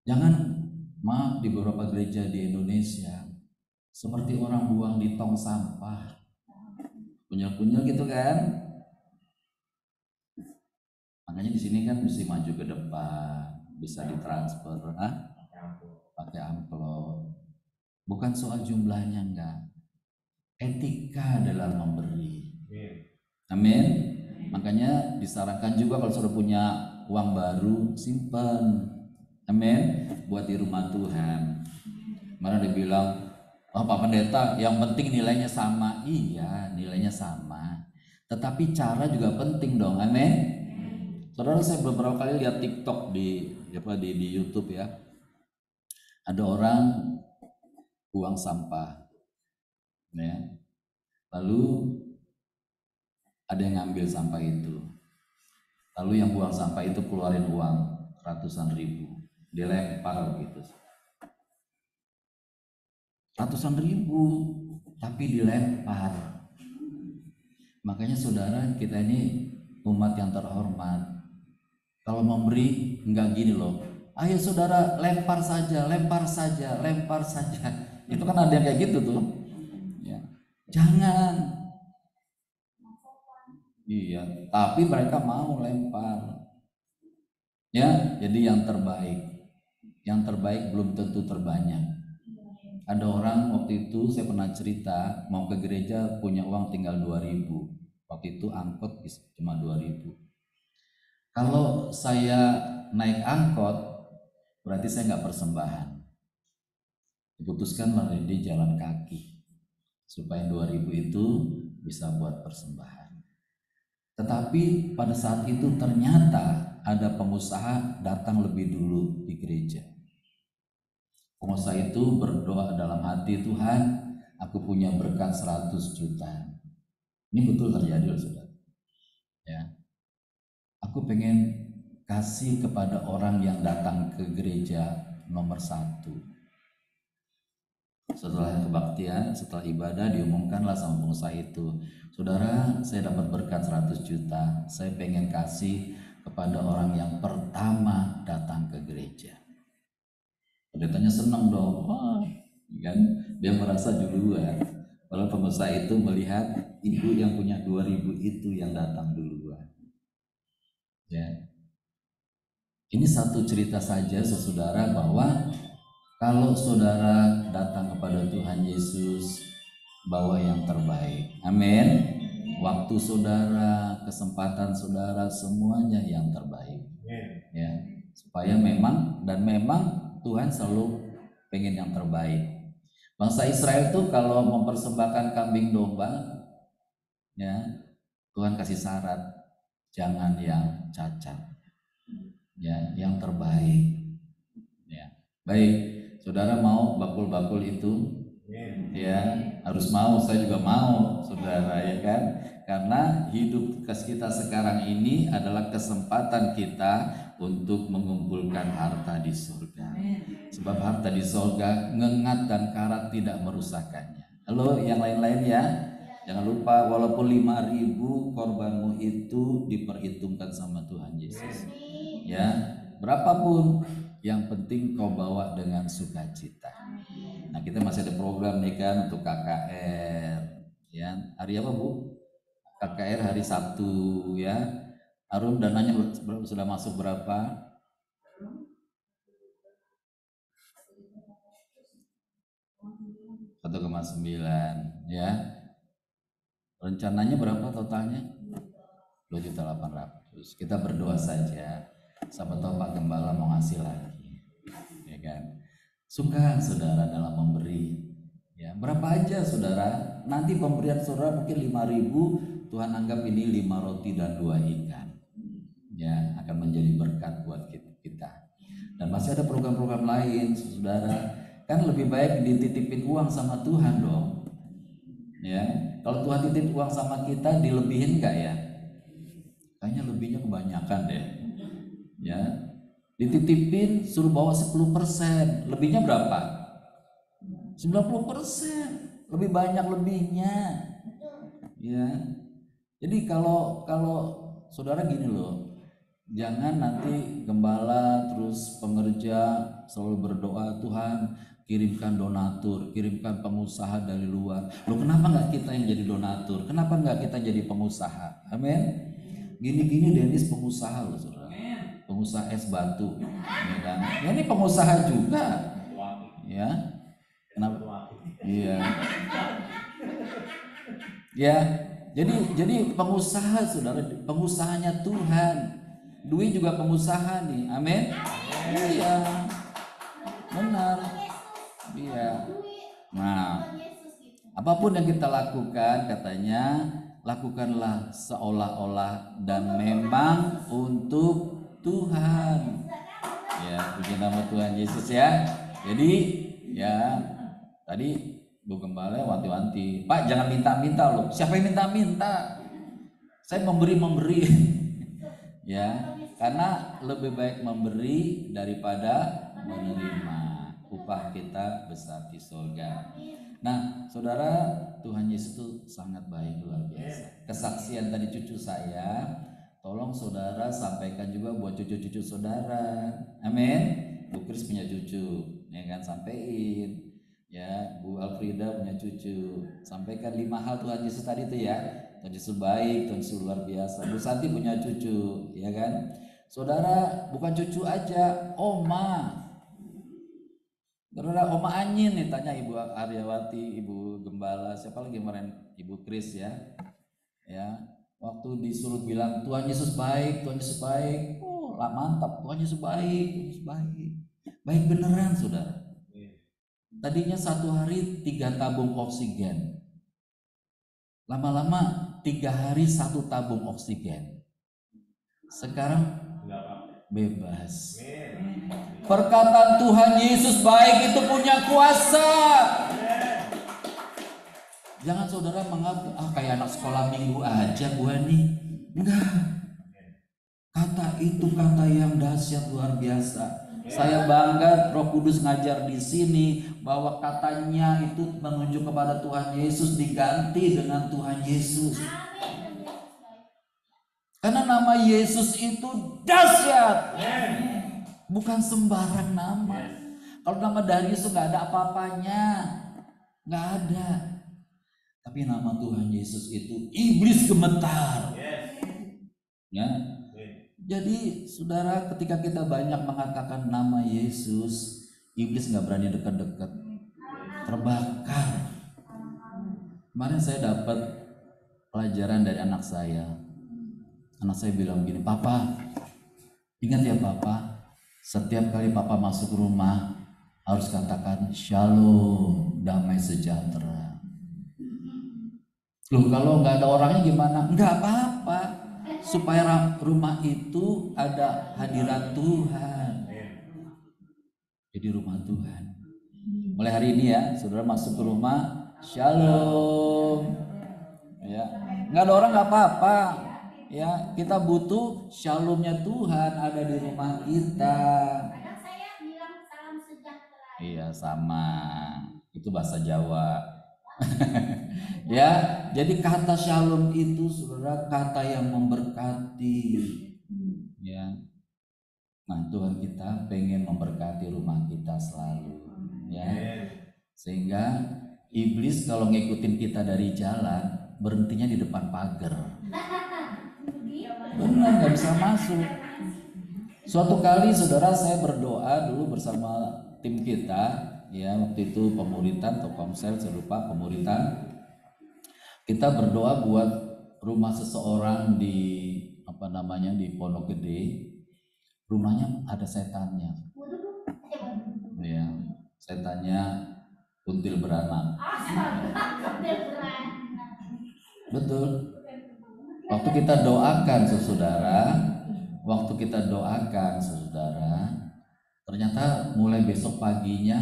Jangan, maaf, di beberapa gereja di Indonesia seperti orang buang di tong sampah, punyal-punyal gitu kan. Makanya di sini kan mesti maju ke depan, bisa ditransfer, pakai amplop. Bukan soal jumlahnya, enggak. Etika dalam memberi. Amin. Makanya disarankan juga kalau sudah punya uang baru, simpan. Amin. Buat di rumah Tuhan. Mana dibilang, oh Pak Pendeta, yang penting nilainya sama. Iya, nilainya sama. Tetapi cara juga penting dong. Amin. Saudara, saya beberapa kali lihat TikTok di YouTube ya. Ada orang buang sampah, ya. Lalu ada yang ngambil sampah itu. Lalu yang buang sampah itu keluarin uang ratusan ribu, dilempar gitu. Ratusan ribu, tapi dilempar. Makanya saudara, kita ini umat yang terhormat. Kalau memberi enggak gini loh. Ayo saudara, lempar saja, lempar saja, lempar saja. Itu kan ada yang kayak gitu tuh. Ya. Jangan. Iya, tapi mereka mau lempar. Ya, jadi yang terbaik. Yang terbaik belum tentu terbanyak. Ada orang waktu itu saya pernah cerita mau ke gereja punya uang tinggal 2.000. Waktu itu angkot cuma 2.000. Kalau saya naik angkot, berarti saya nggak persembahan. Diputuskan melalui dia jalan kaki, supaya 2.000 itu bisa buat persembahan. Tetapi pada saat itu ternyata ada pengusaha datang lebih dulu di gereja. Pengusaha itu berdoa dalam hati, Tuhan, aku punya berkat 100 juta. Ini betul terjadi loh saudara. Ya. Aku pengen kasih kepada orang yang datang ke gereja nomor 1. Setelah kebaktian, setelah ibadah diumumkanlah sama pengusaha itu, saudara, saya dapat berkat 100 juta, saya pengen kasih kepada orang yang pertama datang ke gereja. Pendetanya senang dong, kan? Dia merasa duluan. Kalau pengusaha itu melihat ibu yang punya 2.000 itu yang datang duluan. Ya. Ini satu cerita saja saudara, bahwa kalau saudara datang kepada Tuhan Yesus, bawa yang terbaik. Amin. Waktu saudara, kesempatan saudara, semuanya yang terbaik. Ya, supaya memang Tuhan selalu pengen yang terbaik. Bangsa Israel itu kalau mempersembahkan kambing domba, ya, Tuhan kasih syarat, jangan yang cacat, ya, yang terbaik. Ya, baik, saudara mau bakul-bakul itu? Ya, harus mau, saya juga mau, saudara, ya kan? Karena hidup kita sekarang ini adalah kesempatan kita untuk mengumpulkan harta di surga. Sebab harta di surga ngengat dan karat tidak merusakkannya. Halo, yang lain-lain ya. Jangan lupa, walaupun 5.000 korbanmu itu diperhitungkan sama Tuhan Yesus. Ya, berapapun, yang penting kau bawa dengan sukacita. Nah, kita masih ada program nih kan untuk KKR. Ya, hari apa Bu? KKR hari Sabtu ya. Arum, dananya sudah masuk berapa? 1,9 ya. Rencananya berapa totalnya? 2.800.000. Kita berdoa saja. Siapa tahu Pak Gembala mau ngasih lagi. Ya kan? Suka saudara dalam memberi. Ya, berapa aja saudara? Nanti pemberian saudara mungkin 5.000, Tuhan anggap ini 5 roti dan 2 ikan. Ya, akan menjadi berkat buat kita. Dan masih ada program-program lain, saudara. Kan lebih baik dititipin uang sama Tuhan dong. Ya, kalau Tuhan titip uang sama kita dilebihin nggak ya? Kayaknya lebihnya kebanyakan deh. Ya, dititipin suruh bawa 10%, lebihnya berapa? 90%, lebih banyak lebihnya. Ya, jadi kalau saudara gini loh, jangan nanti gembala terus pengerja selalu berdoa, Tuhan kirimkan donatur, kirimkan pengusaha dari luar. Loh, kenapa nggak kita yang jadi donatur? Kenapa nggak kita jadi pengusaha? Amin. Gini-gini Dennis pengusaha loh, saudara. Pengusaha es batu, ya kan? Ya, ini pengusaha juga, ya. Kenapa? Iya. Ya, jadi pengusaha, saudara, pengusahanya Tuhan. Dwi juga pengusaha nih, amin. Iya, benar. Iya. Nah, apapun yang kita lakukan, katanya lakukanlah seolah-olah dan memang untuk Tuhan. Ya, puji nama Tuhan Yesus ya. Jadi ya, tadi Bu Gembala wanti-wanti, Pak jangan minta-minta loh. Siapa yang minta-minta? Saya memberi. Ya, karena lebih baik memberi daripada menerima. Upah kita besar di surga. Nah, saudara, Tuhan Yesus itu sangat baik, luar biasa. Kesaksian tadi cucu saya, tolong saudara sampaikan juga buat cucu-cucu saudara. Amin. Bu Kris punya cucu, ya kan, sampein. Ya, Bu Alfrida punya cucu, sampaikan 5 hal Tuhan Yesus tadi itu ya. Tuhan Yesus baik, Tuhan Yesus luar biasa. Bu Santi punya cucu, ya kan. Saudara, bukan cucu aja, oma. Saudara, oma Anyin nih, tanya Ibu Aryawati, Ibu Gembala, siapa lagi kemarin, Ibu Kris ya. Ya, waktu disuruh bilang Tuhan Yesus baik, Tuhan Yesus baik. Oh, lah mantap, Tuhan Yesus baik, Tuhan Yesus baik. Baik beneran, saudara. Tadinya 1 hari 3 tabung oksigen. Lama-lama 3 hari 1 tabung oksigen. Sekarang bebas. Perkataan Tuhan Yesus baik itu punya kuasa. Jangan saudara menganggap kayak anak sekolah minggu aja gue nih. Enggak. Kata itu kata yang dahsyat luar biasa. Saya bangga Roh Kudus ngajar di sini bahwa katanya itu menunjuk kepada Tuhan Yesus diganti dengan Tuhan Yesus. Karena nama Yesus itu dahsyat. Bukan sembarang nama. Kalau nama Darius itu nggak ada apa-apanya, nggak ada. Tapi nama Tuhan Yesus itu iblis gemetar. Ya. Jadi saudara, ketika kita banyak mengatakan nama Yesus, iblis nggak berani dekat-dekat, terbakar. Kemarin saya dapat pelajaran dari anak saya. Anak saya bilang gini, Papa, ingat ya Papa, setiap kali Papa masuk rumah harus katakan Shalom, damai sejahtera. Loh, kalau nggak ada orangnya gimana? Nggak apa-apa, supaya rumah itu ada hadirat Tuhan. Jadi rumah Tuhan. Mulai hari ini ya, saudara masuk ke rumah, Shalom. Ya, nggak ada orang nggak apa-apa. Ya, kita butuh shalomnya Tuhan ada di rumah kita. Kadang saya bilang salam sejahtera. Iya, sama. Itu bahasa Jawa. Ya, jadi kata shalom itu saudara kata yang memberkati. Ya. Nah, Tuhan kita pengen memberkati rumah kita selalu. Ya. Sehingga iblis kalau ngikutin kita dari jalan berhentinya di depan pagar. Benar, nggak bisa masuk. Suatu kali saudara saya berdoa dulu bersama tim kita, ya waktu itu pemuritan atau komsel, saya lupa pemuritan. Kita berdoa buat rumah seseorang di di Pondok Gede. Rumahnya ada setannya. Ya, setannya kuntil beranak. Betul. Waktu kita doakan saudara, ternyata mulai besok paginya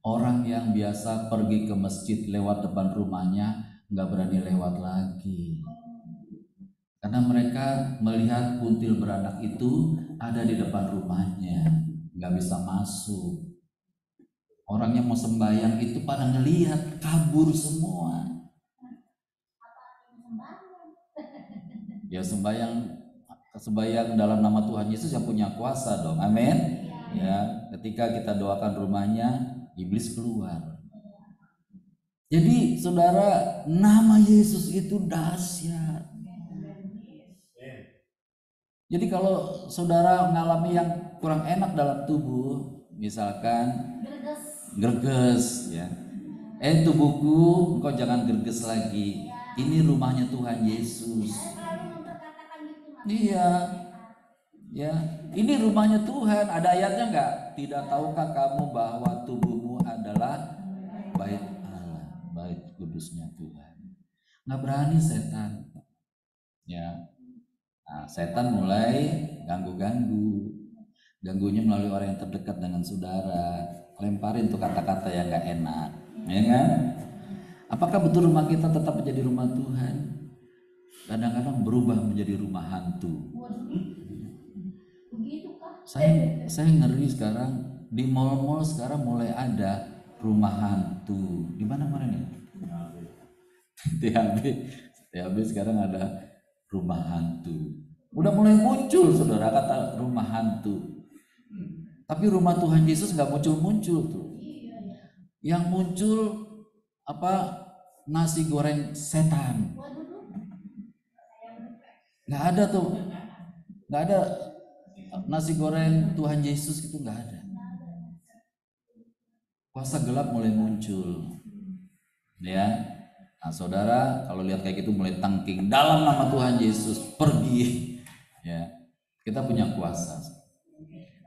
orang yang biasa pergi ke masjid lewat depan rumahnya nggak berani lewat lagi. Karena mereka melihat kuntil beranak itu ada di depan rumahnya, nggak bisa masuk. Orang yang mau sembahyang itu pada ngelihat, kabur semua. Ya sembahyang dalam nama Tuhan Yesus yang punya kuasa dong, amin. Ya, ketika kita doakan rumahnya, iblis keluar. Jadi saudara, nama Yesus itu dahsyat. Jadi kalau saudara mengalami yang kurang enak dalam tubuh, misalkan gerges ya. Tubuhku, engkau jangan gerges lagi. Ini rumahnya Tuhan Yesus. Iya. Ya, ini rumahnya Tuhan. Ada ayatnya enggak? Tidak tahukah kamu bahwa tubuhmu adalah bait Allah, bait kudusnya Tuhan. Nggak berani setan. Ya. Nah, setan mulai ganggu-ganggu. Ganggunya melalui orang yang terdekat dengan saudara. Lemparin tuh kata-kata yang nggak enak, ya kan? Apakah betul rumah kita tetap menjadi rumah Tuhan? Kadang-kadang berubah menjadi rumah hantu. Saya ngeri sekarang di mall-mall sekarang mulai ada rumah hantu. Di mana nih? THB sekarang ada rumah hantu. Udah mulai muncul saudara kata rumah hantu. Tapi rumah Tuhan Yesus nggak muncul-muncul tuh. Yang muncul apa? Nasi goreng setan. Nggak ada tuh. Nggak ada nasi goreng Tuhan Yesus itu nggak ada. Kuasa gelap mulai muncul. Ya. Nah, saudara, kalau lihat kayak gitu mulai tangking dalam nama Tuhan Yesus, pergi. Ya. Kita punya kuasa.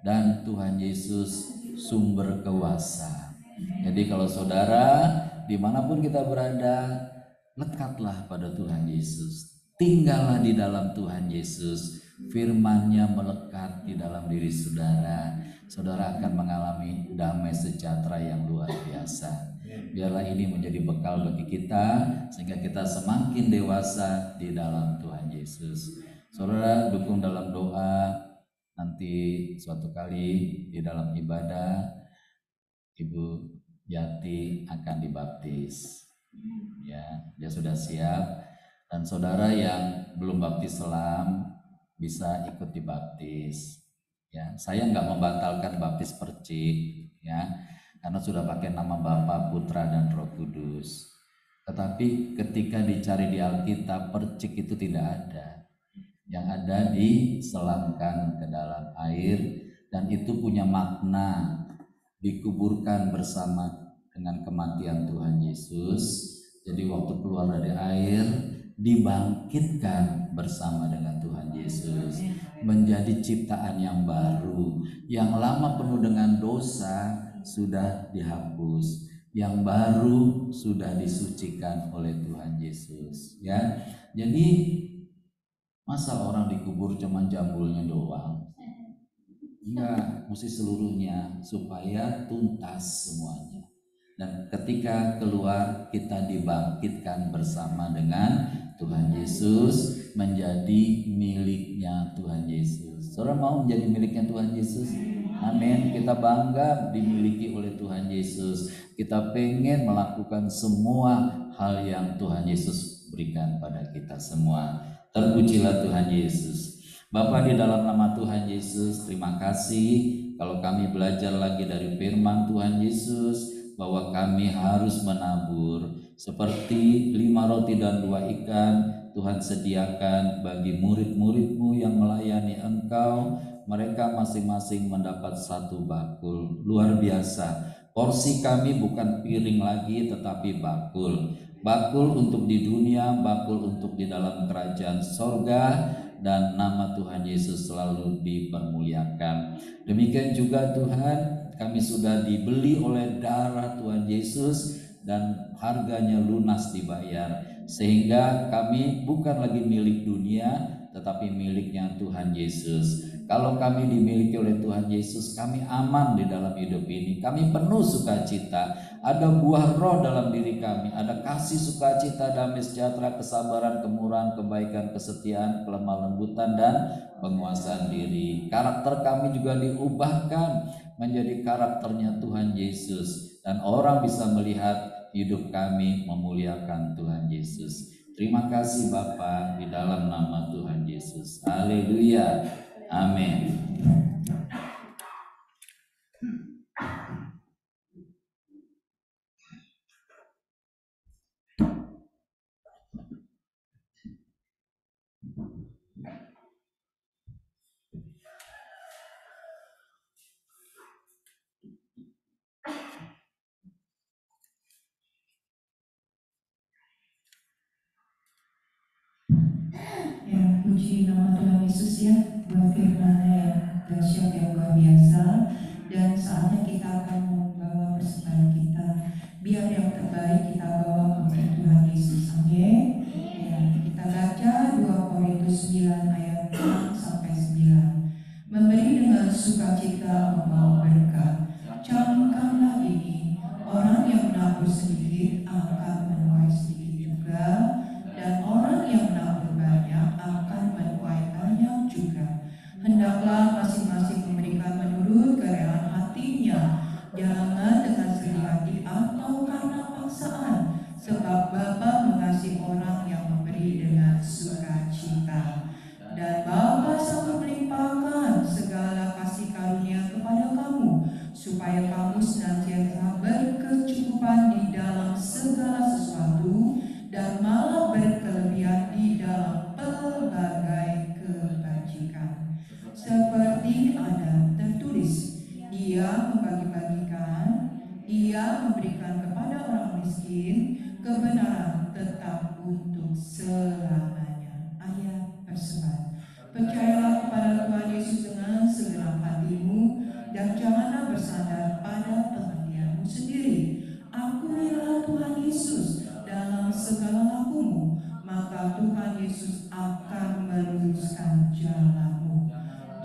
Dan Tuhan Yesus sumber kuasa. Jadi kalau saudara dimanapun kita berada, lekatlah pada Tuhan Yesus. Tinggallah di dalam Tuhan Yesus. Firman-Nya melekat di dalam diri saudara. Saudara akan mengalami damai sejahtera yang luar biasa. Biarlah ini menjadi bekal bagi kita sehingga kita semakin dewasa di dalam Tuhan Yesus. Saudara dukung dalam doa. Nanti suatu kali di dalam ibadah Ibu Yati akan dibaptis. Ya, dia sudah siap. Dan saudara yang belum baptis selam bisa ikut dibaptis. Ya, saya nggak membatalkan baptis percik, ya, karena sudah pakai nama Bapa, Putra dan Roh Kudus. Tetapi ketika dicari di Alkitab, percik itu tidak ada. Yang ada diselamkan ke dalam air dan itu punya makna dikuburkan bersama dengan kematian Tuhan Yesus. Jadi waktu keluar dari air dibangkitkan bersama dengan Tuhan Yesus, menjadi ciptaan yang baru. Yang lama penuh dengan dosa sudah dihapus, yang baru sudah disucikan oleh Tuhan Yesus. Ya, jadi masa orang dikubur cuma jambulnya doang? Enggak, mesti seluruhnya supaya tuntas semuanya. Dan ketika keluar kita dibangkitkan bersama dengan Tuhan Yesus, menjadi miliknya Tuhan Yesus. Saudara mau menjadi miliknya Tuhan Yesus? Amin. Kita bangga dimiliki oleh Tuhan Yesus. Kita pengen melakukan semua hal yang Tuhan Yesus berikan pada kita semua. Terpujilah Tuhan Yesus. Bapa, di dalam nama Tuhan Yesus, terima kasih kalau kami belajar lagi dari firman Tuhan Yesus bahwa kami harus menabur seperti 5 roti dan 2 ikan Tuhan sediakan bagi murid-murid-Mu yang melayani Engkau. Mereka masing-masing mendapat 1 bakul. Luar biasa. Porsi kami bukan piring lagi tetapi bakul. Bakul untuk di dunia, bakul untuk di dalam kerajaan sorga, dan nama Tuhan Yesus selalu dipermuliakan. Demikian juga Tuhan, kami sudah dibeli oleh darah Tuhan Yesus dan harganya lunas dibayar, sehingga kami bukan lagi milik dunia tetapi miliknya Tuhan Yesus. Kalau kami dimiliki oleh Tuhan Yesus, kami aman di dalam hidup ini. Kami penuh sukacita. Ada buah roh dalam diri kami, ada kasih, sukacita, damai sejahtera, kesabaran, kemurahan, kebaikan, kesetiaan, kelemah lembutan, dan penguasaan diri. Karakter kami juga diubahkan menjadi karakternya Tuhan Yesus, dan orang bisa melihat hidup kami memuliakan Tuhan Yesus. Terima kasih Bapa, di dalam nama Tuhan Yesus. Haleluya. Amin. Ya, puji nama Tuhan Yesus ya, buat firman-Nya yang dahsyat, yang luar biasa. Dan saatnya kita akan membawa persembahan kita. Biar yang terbaik kita bawa untuk Tuhan Yesus. Amin. Ya, kita baca 2 Korintus 9 ayat 6 sampai 9. Memberi dengan sukacita membawa berkat. Camkanlah ini, orang yang menabur sedikit akan menuai sedikit juga, dan orang yang menabur banyak akan menuai banyak juga. Hendaklah masing-masing memberikan menurut kerelaan hatinya, jangan dengan sedih hati atau karena paksaan, sebab Bapa mengasihi orang yang memberi dengan sukacita. Dan Bapa sanggup melimpahkan segala kasih karunia kepada kamu, supaya kamu senantiasa berkecukupan di dalam segala sesuatu, dan malah berkelebihan di dalam pelbagai kebajikan. Seperti ada tertulis, Ia membagi-bagikan, Ia memberikan kepada orang miskin, kebenaran tetap untuk selamanya. Ayat persembahan. Percayalah kepada Tuhan Yesus dengan segenap hatimu, dan janganlah bersandar pada pengertianmu sendiri. Akuilah Tuhan Yesus dalam segala lakumu, maka Tuhan Yesus akan meluruskan jalanmu.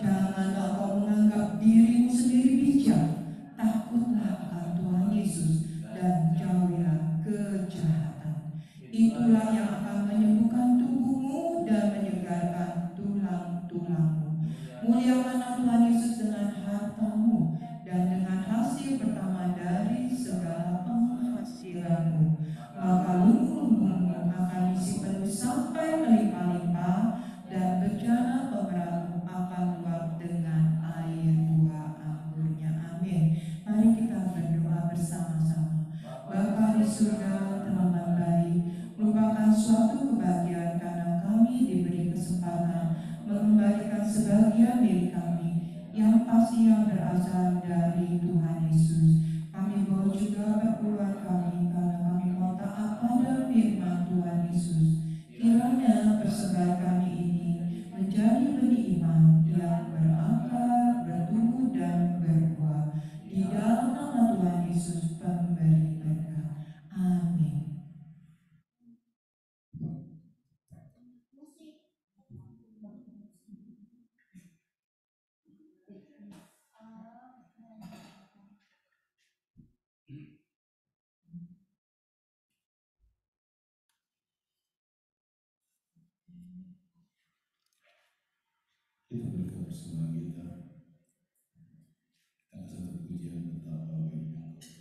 Janganlah kau menganggap dirimu sendiri bijak, takutlah akan Tuhan Yesus dan jauhilah kejahatan. Itulah yang akan menyembuhkan tubuhmu dan menyegarkan tulang-tulangmu. Muliakanlah Tuhan Yesus dengan hartamu dan dengan hasil pertama dari segala penghasilanmu. Maka lumbung-lumbungmu akan isi penuh sampai melimpah-limpah, dan bejana pemeramu akan luap dengan air buah anggurnya. Amin. Mari kita berdoa bersama-sama. Bapa di surga, Tuhan baik, merupakan suatu kebahagiaan karena kami diberi kesempatan mengembalikan sebagian milik kami yang pastinya berasal dari Tuhan Yesus. Kami mau juga perpuluhan kami karena kami mau taat pada firman Tuhan Yesus. Kiranya persembahan kami ini menjadi benih iman yang berakar, bertumbuh dan berbuah. Di dalam nama Tuhan Yesus pemberi berkat. Amin. Kita berdoa bersama kita. Karena satu pujian betapa baiknya Engkau Tuhan.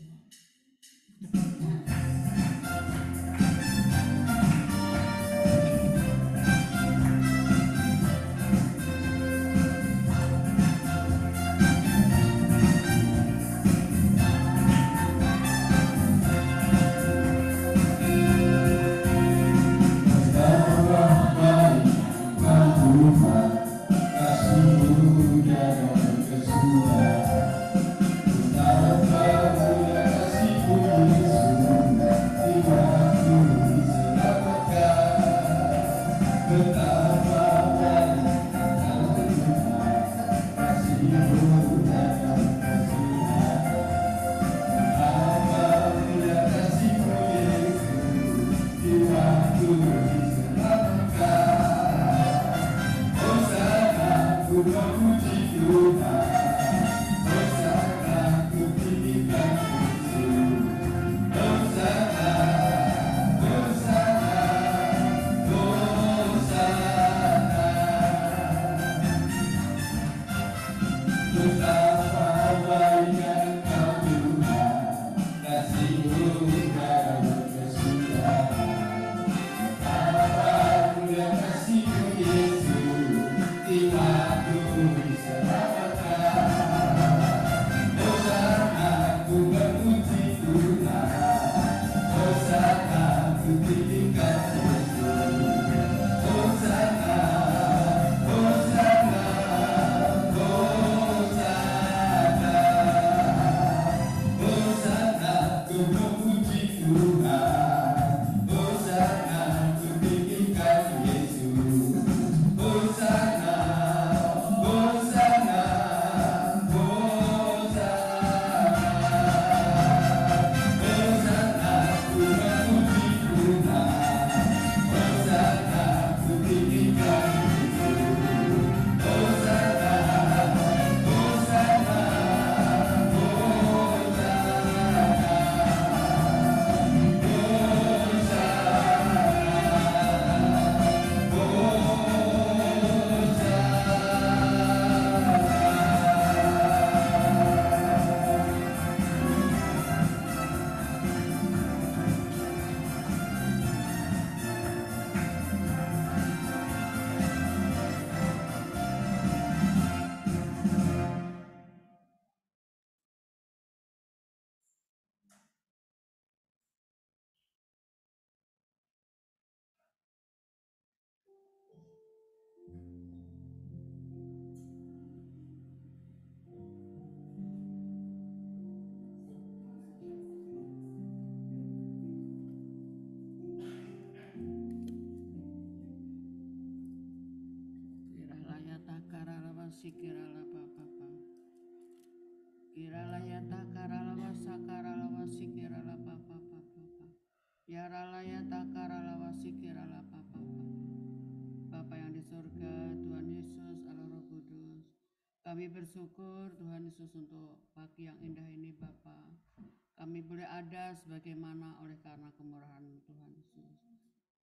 sikirala papa. Kirala yata karala wasa karala wasi kirala papa papa. Yarala yata karala wasi kirala papa. Bapa yang di surga, Tuhan Yesus, Allah Roh Kudus, kami bersyukur Tuhan Yesus untuk pagi yang indah ini Bapa. Kami boleh ada sebagaimana oleh karena kemurahan Tuhan Yesus.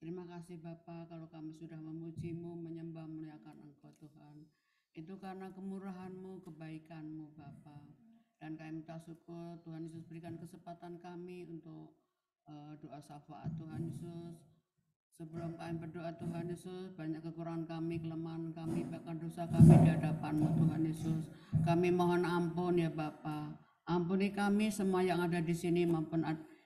Terima kasih Bapa kalau kami sudah memuji-Mu, menyembah, memuliakan Engkau Tuhan. Itu karena kemurahan-Mu, kebaikan-Mu Bapa. Dan kami minta syukur Tuhan Yesus berikan kesempatan kami untuk doa syafaat Tuhan Yesus. Sebelum kami berdoa Tuhan Yesus, banyak kekurangan kami, kelemahan kami, bahkan dosa kami di hadapan-Mu Tuhan Yesus. Kami mohon ampun ya Bapa. Ampuni kami semua yang ada di sini maupun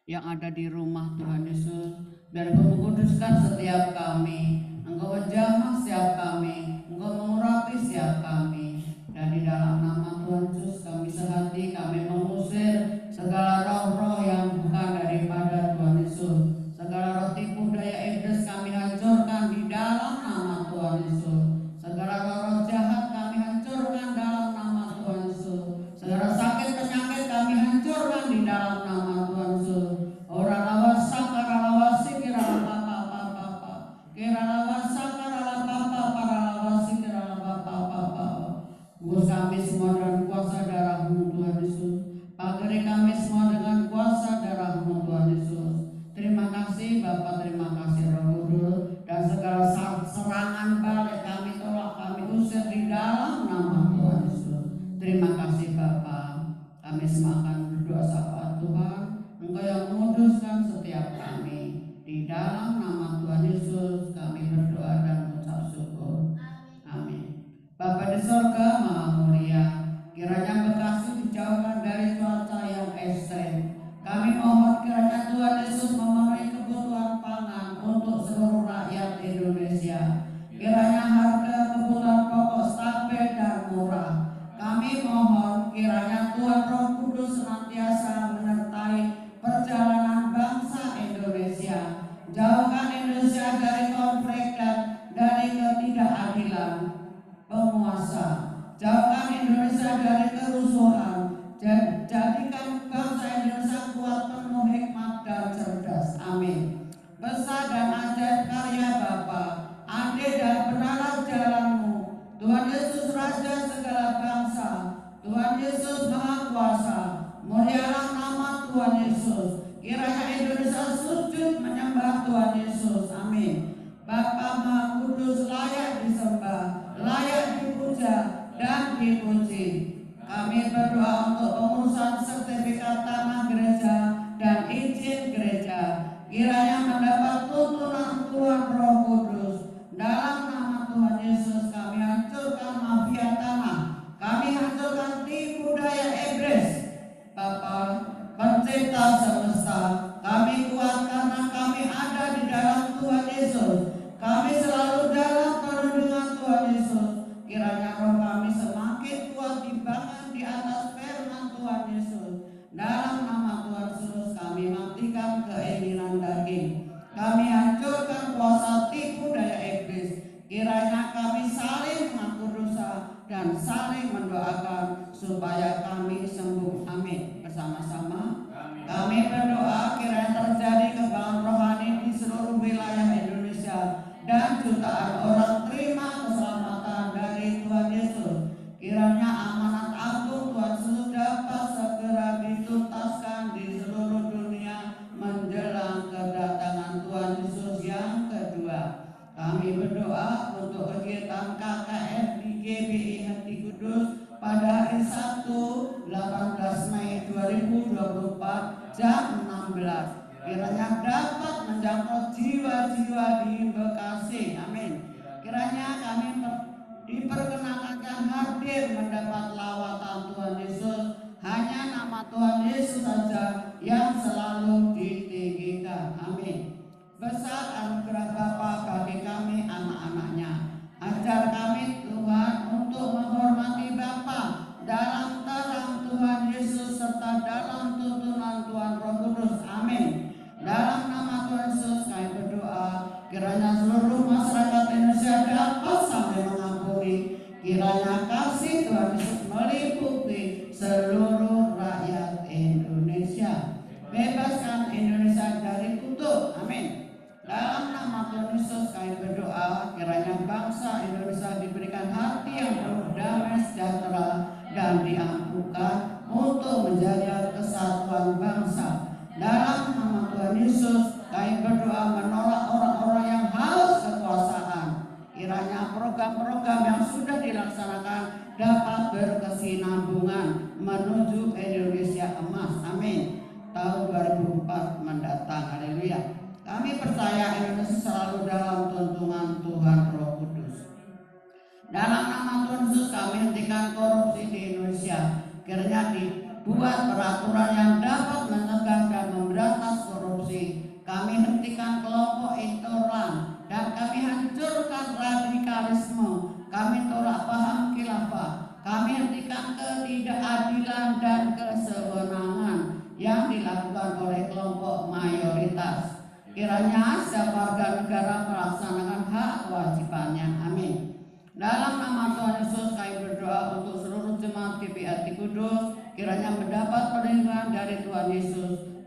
yang ada di rumah Tuhan Yesus. Biar Engkau menguduskan setiap kami, Engkau menjamah setiap kami, Engkau mengurapi setiap kami. Dan di dalam nama Tuhan Yesus kami sehati, kami mengusir segala roh-roh yang bukan daripada Tuhan Yesus. Segala roh tipu daya iblis kami hancurkan di dalam nama Tuhan Yesus. Segala roh jahat kami hancurkan dalam nama Tuhan Yesus. Segala sakit penyakit kami hancurkan di dalam nama Tuhan Yesus. Ora lawa sakara lawa sikira papa papa. Kira lawa sakara lawa papa para lawa sikira papa papa. Bungkus kami semua dengan kuasa darah-Mu Tuhan Yesus. Pagari kami semua dengan kuasa darah-Mu Tuhan Yesus. Terima kasih Bapa, terima kasih Roh Kudus, dan segala serangan balik kami tolak, kami usir di dalam nama Tuhan Yesus. Terima kasih Bapa. Kami semua akan berdoa syafaat Tuhan, Engkau yang menguduskan setiap kami. Di dalam nama Tuhan Yesus kami berdoa dan mengucap syukur. Amin. Bapa di surga Maha Mulia, kiranya Bekasi dijauhkan dari cuaca yang ekstrem. Kami mohon kiranya Tuhan Yesus memenuhi kebutuhan pangan untuk seluruh rakyat Indonesia. Kiranya harga kebutuhan pokok stabil dan murah. Kami mohon kiranya Tuhan Roh Kudus senantiasa menyertai perjalanan bangsa Indonesia. Jauhkan Indonesia dari konflik dan dari ketidakadilan penguasa. Jauhkan Indonesia dari kerusuhan. Jadikan bangsa Indonesia kuat, penuh hikmat dan cerdas. Amin. Besar dan ajaib karya Bapa, adil dan benar jalan-Mu. Tuhan Yesus Raja segala bangsa, Tuhan Yesus Maha Kuasa. Mulialah nama Tuhan Yesus. Kiranya Indonesia sujud menyembah Tuhan Yesus. Amin. Bapa Maha Kudus layak disembah, layak dipuja dan dipuji. Kami berdoa untuk pengurusan sertifikat tanah gereja dan izin gereja. Kiranya mendapat tuntunan Tuhan Roh Kudus. Dalam nama Tuhan Yesus kami hancurkan mafia tanah. Kami hancurkan tipu daya iblis. Bapa pencipta semesta, kami kuat karena kami ada di dalam Tuhan Yesus. Kami selalu dalam perlindungan Tuhan Yesus. Kiranya roh kami semakin kuat dibangun di atas firman Tuhan Yesus. Dalam nama Tuhan Yesus kami matikan keinginan daging. Kami hancurkan kuasa tipu daya iblis. Kiranya kami saling mengaku dosa dan saling mendoakan supaya kami sembuh. Amin. Bersama-sama kami berdoa kiranya terjadi kebangkitan rohani di seluruh wilayah Indonesia dan jutaan orang terima keselamatan dari Tuhan Yesus. Kiranya amanat agung Tuhan Yesus dapat segera dituntaskan di seluruh dunia menjelang kedatangan Tuhan Yesus yang kedua. Kami berdoa untuk kegiatan KKR di GBI Hati Kudus pada hari Sabtu 18 Mei 2024 jam 16. Kiranya dapat menjangkau jiwa-jiwa di Bekasi. Amin. Kiranya kami diperkenankan hadir mendapat lawatan Tuhan Yesus. Hanya nama Tuhan Yesus saja yang selalu ditinggikan. Amin. Besar anugerah Bapa bagi kami anak-anaknya. Ajar kami Tuhan untuk menghormati Bapa dalam terang Tuhan Yesus serta dalam tuntunan Tuhan Roh Kudus. Amin. Dalam nama Tuhan Yesus kami berdoa kiranya seluruh masyarakat Indonesia dapat sampai mengampuni Kiranya kasih Tuhan Yesus meliputi seluruh rakyat Indonesia. Bebaskan Indonesia dari kutuk. Amin. Dalam nama Tuhan Yesus kami berdoa, kiranya bangsa Indonesia diberikan hati yang penuh damai sejahtera dan diampukan untuk menjaga kesatuan bangsa. Dalam nama Tuhan Yesus kami berdoa menolak orang-orang yang haus kekuasaan. Kiranya program-program yang sudah dilaksanakan dapat berkesinambungan menuju Indonesia emas. Amin. Tahun 2004 mendatang. Haleluya. Kami percaya Indonesia selalu dalam tuntunan Tuhan Roh Kudus. Dalam nama Tuhan Yesus kami hentikan korupsi di Indonesia. Kiranya dibuat peraturan yang dapat mencegah dan memberantas korupsi. Kami hentikan kelompok intoleran dan kami hancurkan radikalisme. Kami tolak paham khilafah. Kami hentikan ketidakadilan dan kesewenangan yang dilakukan oleh kelompok mayoritas. Kiranya setiap warga negara melaksanakan hak kewajibannya. Amin. Dalam nama Tuhan Yesus kami berdoa untuk seluruh jemaat GPI Kudus. Kiranya mendapat perlindungan dari Tuhan Yesus.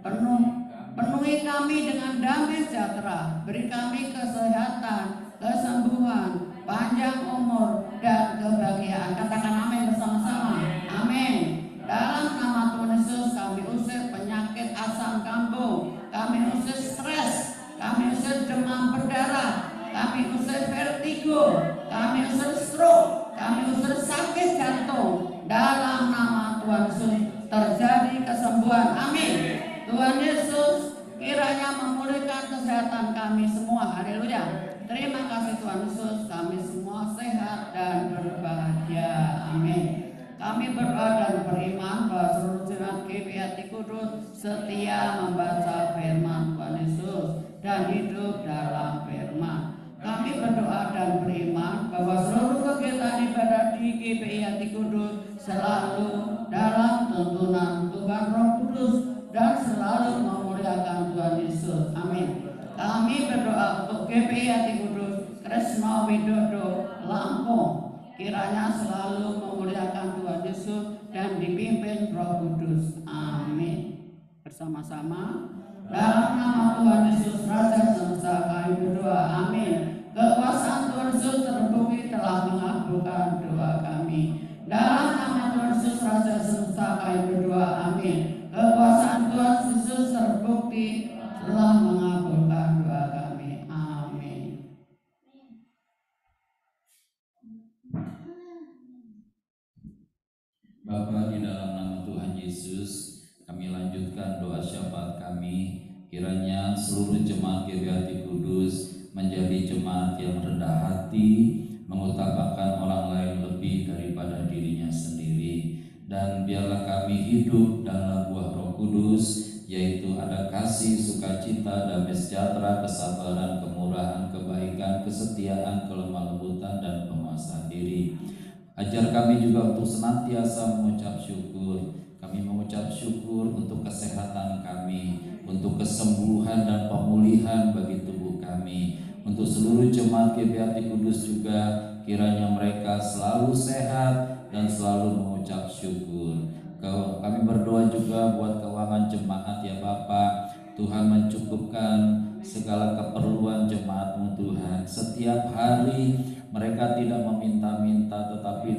Penuhi kami dengan damai sejahtera. Beri kami kesehatan, kesembuhan, panjang umur, dan kebahagiaan. Katakan amin bersama-sama. Amin. Dalam nama Tuhan Yesus kami usir penyakit asam lambung, kami usir stres, kami usir demam berdarah, kami usir vertigo, kami usir stroke, kami usir sakit jantung. Dalam nama Tuhan Yesus terjadi kesembuhan. Amin. Tuhan Yesus kiranya memulihkan kesehatan kami semua. Haleluya. Terima kasih Tuhan Yesus, kami semua sehat dan berbahagia. Amin. Kami berdoa dan beriman bahwa seluruh jemaat GPI Kudus setia membaca firman Tuhan Yesus dan hidup dalam firman. Kami berdoa dan beriman bahwa seluruh kegiatan ibadah di GPI Kudus selalu dalam tuntunan Tuhan Roh Kudus dan selalu memuliakan Tuhan Yesus. Amin. Kami berdoa untuk GPI Kudus Kresno Widodo Lampung. Kiranya selalu memuliakan Tuhan Yesus dan dipimpin Roh Kudus. Amin. Bersama-sama dalam nama Tuhan Yesus Raja semesta kami berdoa. Amin. Kekuasaan Tuhan Yesus terbukti telah mengabulkan doa kami. Dalam nama Tuhan Yesus Raja semesta kami berdoa. Amin. Kekuasaan Tuhan Yesus terbukti telah mengabulkan doa kami. Amin. Bapa, di dalam nama Tuhan Yesus, kami lanjutkan doa syafaat kami. Kiranya seluruh jemaat GPI Kudus menjadi jemaat yang rendah hati, mengutamakan orang lain lebih daripada dirinya sendiri. Dan biarlah kami hidup dalam buah Roh Kudus, yaitu ada kasih, sukacita, damai sejahtera, kesabaran, kemurahan, kebaikan, kesetiaan, kelemah lembutan, dan penguasaan diri. Ajar kami juga untuk senantiasa mengucap syukur. Kami mengucap syukur untuk kesehatan kami, untuk kesembuhan dan pemulihan bagi tubuh kami. Untuk seluruh jemaat GPI Kudus juga, kiranya mereka selalu sehat dan selalu mengucap syukur. Kami berdoa juga buat keuangan jemaat ya Bapa. Tuhan mencukupkan segala keperluan jemaat-Mu Tuhan. Setiap hari mereka tidak meminta-minta, tetapi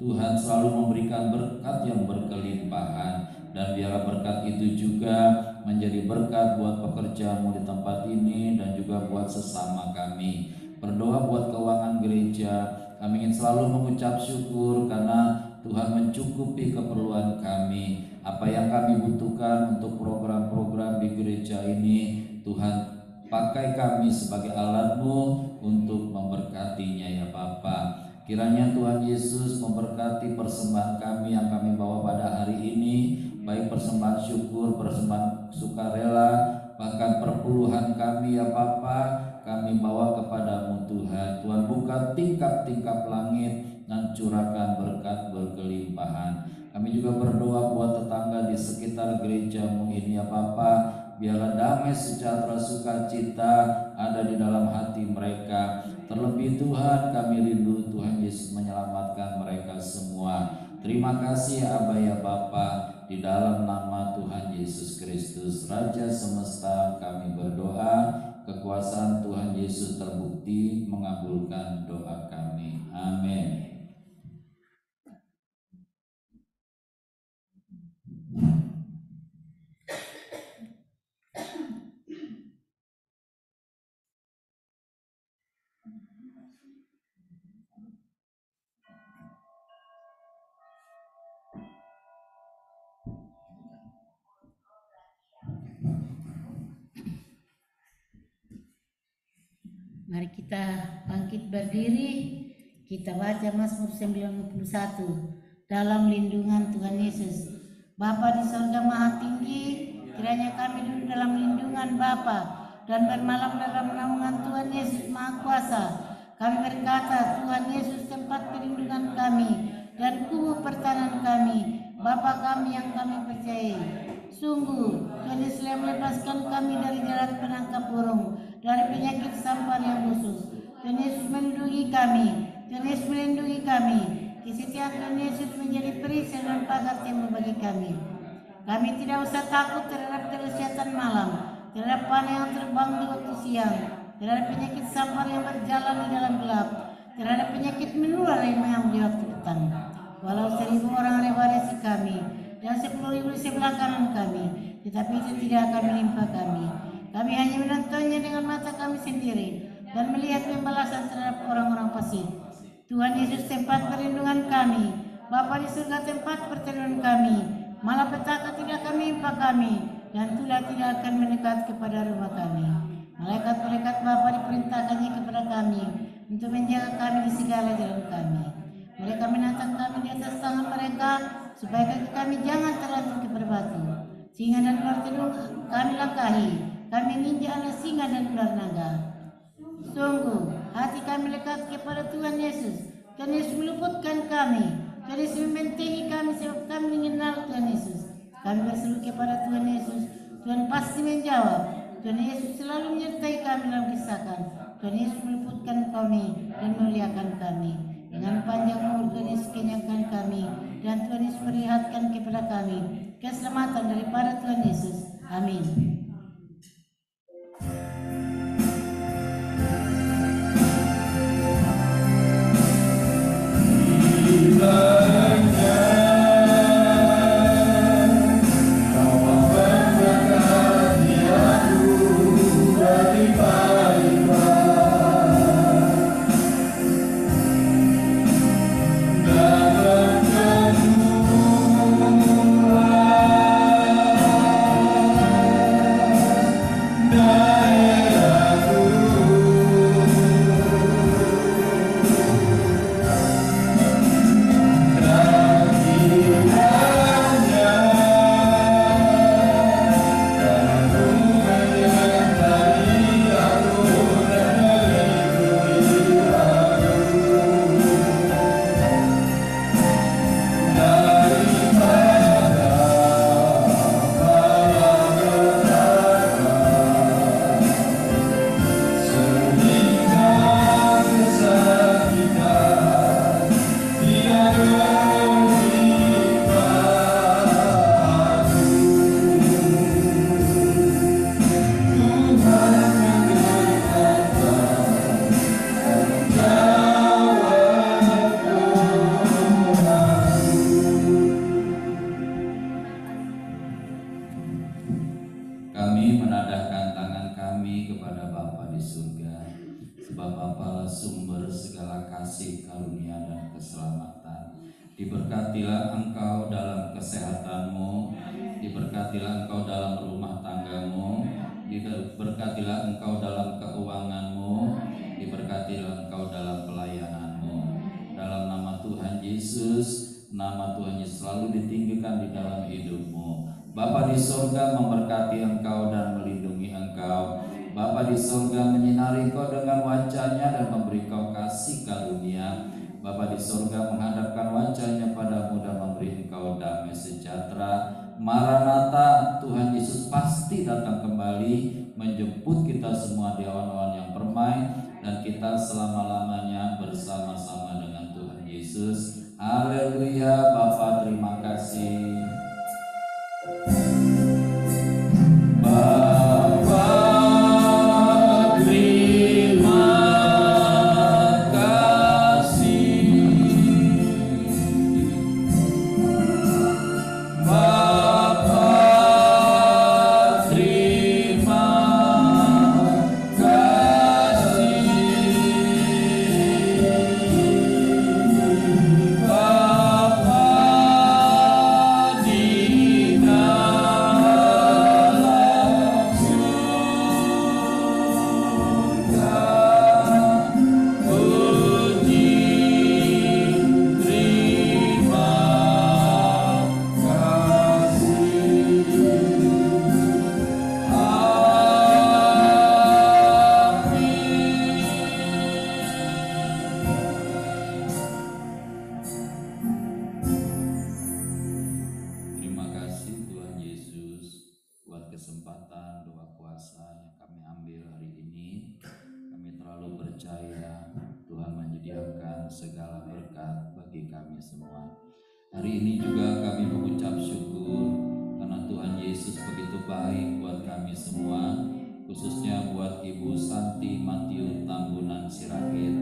Tuhan selalu memberikan berkat yang berkelimpahan. Dan biarlah berkat itu juga menjadi berkat buat pekerjaan-Mu di tempat ini dan juga buat sesama kami. Berdoa buat keuangan gereja. Kami ingin selalu mengucap syukur karena Tuhan mencukupi keperluan kami. Apa yang kami butuhkan untuk program-program di gereja ini, Tuhan pakai kami sebagai alat-Mu untuk memberkatinya ya Bapa. Kiranya Tuhan Yesus memberkati persembahan kami yang kami bawa pada hari ini, baik persembahan syukur, persembahan sukarela, bahkan perpuluhan kami ya Bapa, kami bawa kepadamu Tuhan. Tuhan buka tingkap-tingkap langit dan curahkan berkat berkelimpahan. Kami juga berdoa buat tetangga di sekitar gereja-Mu ini ya Bapa. Biarlah damai sejahtera sukacita ada di dalam hati mereka. Terlebih Tuhan, kami rindu Tuhan Yesus menyelamatkan mereka semua. Terima kasih Aba ya Bapa, di dalam nama Tuhan Yesus Kristus Raja semesta kami berdoa, kekuasaan Tuhan Yesus terbukti mengabulkan doa kami. Amin. Mari kita bangkit berdiri, kita baca Mazmur 91 dalam lindungan Tuhan Yesus. Bapa di surga maha tinggi, kiranya kami duduk dalam lindungan Bapa dan bermalam dalam naungan Tuhan Yesus Maha Kuasa. Kami berkata, Tuhan Yesus tempat perlindungan kami dan kubu pertahanan kami, Bapa kami yang kami percayai. Sungguh, Tuhan Yesus telah melepaskan kami dari jerat penangkap burung, dari penyakit sampar yang busuk. Tuhan Yesus melindungi kami, Tuhan Yesus melindungi kami. Kesetiaan Tuhan Yesus menjadi perisai dan pagar tembok bagi kami. Kami tidak usah takut terhadap kelesiatan malam, terhadap panah yang terbang di waktu siang, terhadap penyakit sampar yang berjalan di dalam gelap, terhadap penyakit menular yang di waktu petang. Walau 1000 orang revaresi kami dan 10.000 di sebelah kanan kami, tetapi itu tidak akan menimpa kami. Kami hanya menontonnya dengan mata kami sendiri dan melihat pembalasan terhadap orang-orang fasik. Tuhan Yesus tempat perlindungan kami, Bapa di surga tempat perlindungan kami. Malapetaka tidak akan menimpa kami dan tulah tidak akan mendekat kepada rumah kami. Malaikat-malaikat Bapa diperintahkannya kepada kami untuk menjaga kami di segala jalan kami. Mereka menatang kami di atas tangan mereka supaya kaki kami jangan terlantar kepada batu. Singa dan ular telung kami langkahi, kami menginjak anak singa dan ular naga. Sungguh, hati kami lekat kepada Tuhan Yesus. Tuhan Yesus meluputkan kami. Tuhan Yesus membentengi kami sebab kami mengenal Tuhan Yesus. Kami berseru kepada Tuhan Yesus. Tuhan pasti menjawab. Tuhan Yesus selalu menyertai kami dalam kisahkan. Tuhan Yesus meluputkan kami dan memuliakan kami. Dengan panjang umur Tuhan Yesus kenyangkan kami. Dan Tuhan Yesus perlihatkan kepada kami keselamatan daripada Tuhan Yesus. Amin. Diberkatilah engkau dalam kesehatanmu, diberkatilah engkau dalam rumah tanggamu, diberkatilah engkau dalam keuanganmu, diberkatilah engkau dalam pelayananmu. Dalam nama Tuhan Yesus, nama Tuhan Yesus selalu ditinggikan di dalam hidupmu. Bapa di surga memberkati engkau dan melindungi engkau. Bapa di surga menyinari engkau dengan wajah-Nya dan memberi engkau kasih karunia. Bapa di surga menghadapkan wajah-Nya padamu dan memberi engkau damai sejahtera. Maranatha, Tuhan Yesus pasti datang kembali menjemput kita semua di awan-awan yang permai dan kita selama-lamanya bersama-sama dengan Tuhan Yesus. Haleluya. Bapa, terima kasih. Bapa, terima kasih. Bapa, terima kasih. Bapa di dalam surga, puji terima Terima kasih Tuhan Yesus buat kesempatan doa puasa yang kami ambil hari ini. Kami terlalu percaya Tuhan menyediakan segala berkat bagi kami semua. Hari ini juga kami mengucap syukur karena Tuhan Yesus begitu baik buat kami semua, khususnya buat Ibu Santi Matius Tambunan Sirait.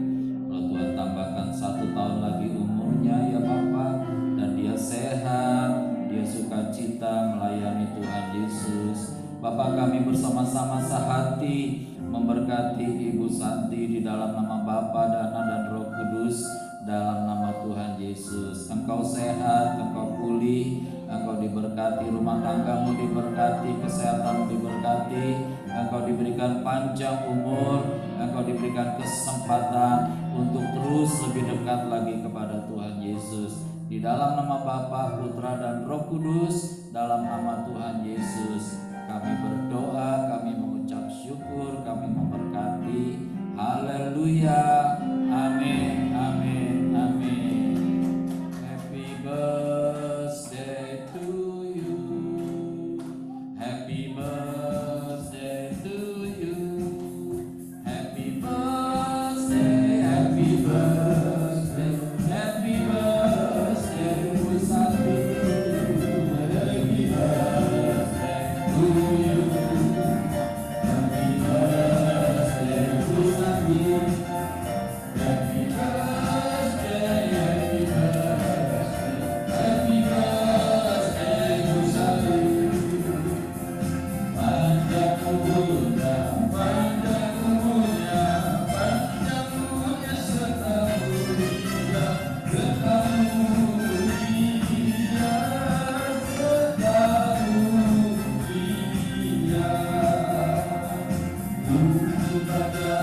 Kalau Tuhan tambahkan 1 tahun lagi umurnya ya Bapak, dan dia sehat, dia sukacita melayani Tuhan Yesus. Bapak, kami bersama-sama sehati memberkati Ibu Santi di dalam nama Bapa dan Anak dan Roh Kudus, dalam nama Tuhan Yesus. Engkau sehat, engkau pulih, engkau diberkati, rumah tanggamu diberkati, kesehatanmu diberkati, engkau diberikan panjang umur, engkau diberikan kesempatan untuk terus lebih dekat lagi kepada Tuhan Yesus. Di dalam nama Bapa, Putra dan Roh Kudus, dalam nama Tuhan Yesus, kami berdoa, kami mengucap syukur, kami memberkati. Haleluya. Amin, amin, amin. Happy birthday to you. Happy birthday to you. Happy birthday, happy birthday, happy birthday to Santi. Happy birthday to you. Happy birthday to Santi. Happy birthday, happy birthday, happy birthday to Santi. Panjang umurnya, panjang umurnya, panjang umurnya setahun dia, setahun dia, setahun dia. Untuk pada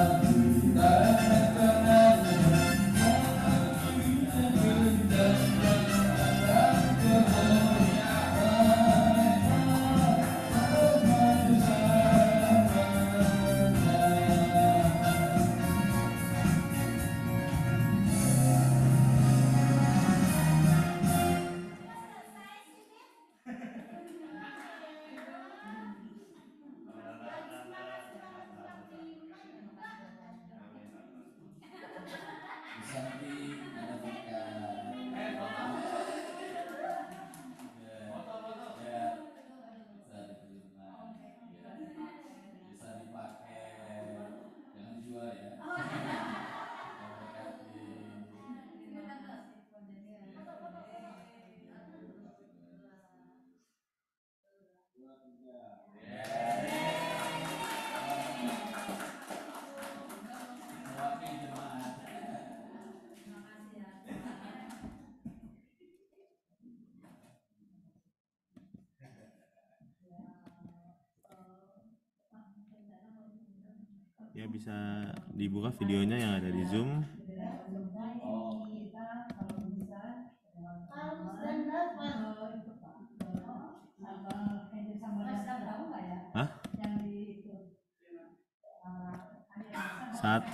Ya, bisa dibuka videonya yang ada di Zoom. Hah? 1,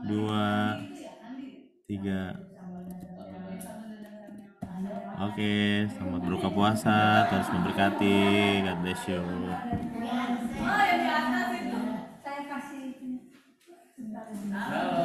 2, 3. Oke, selamat berbuka puasa, terus memberkati. God bless you. Oh, yang di atas itu. Saya kasih Halo.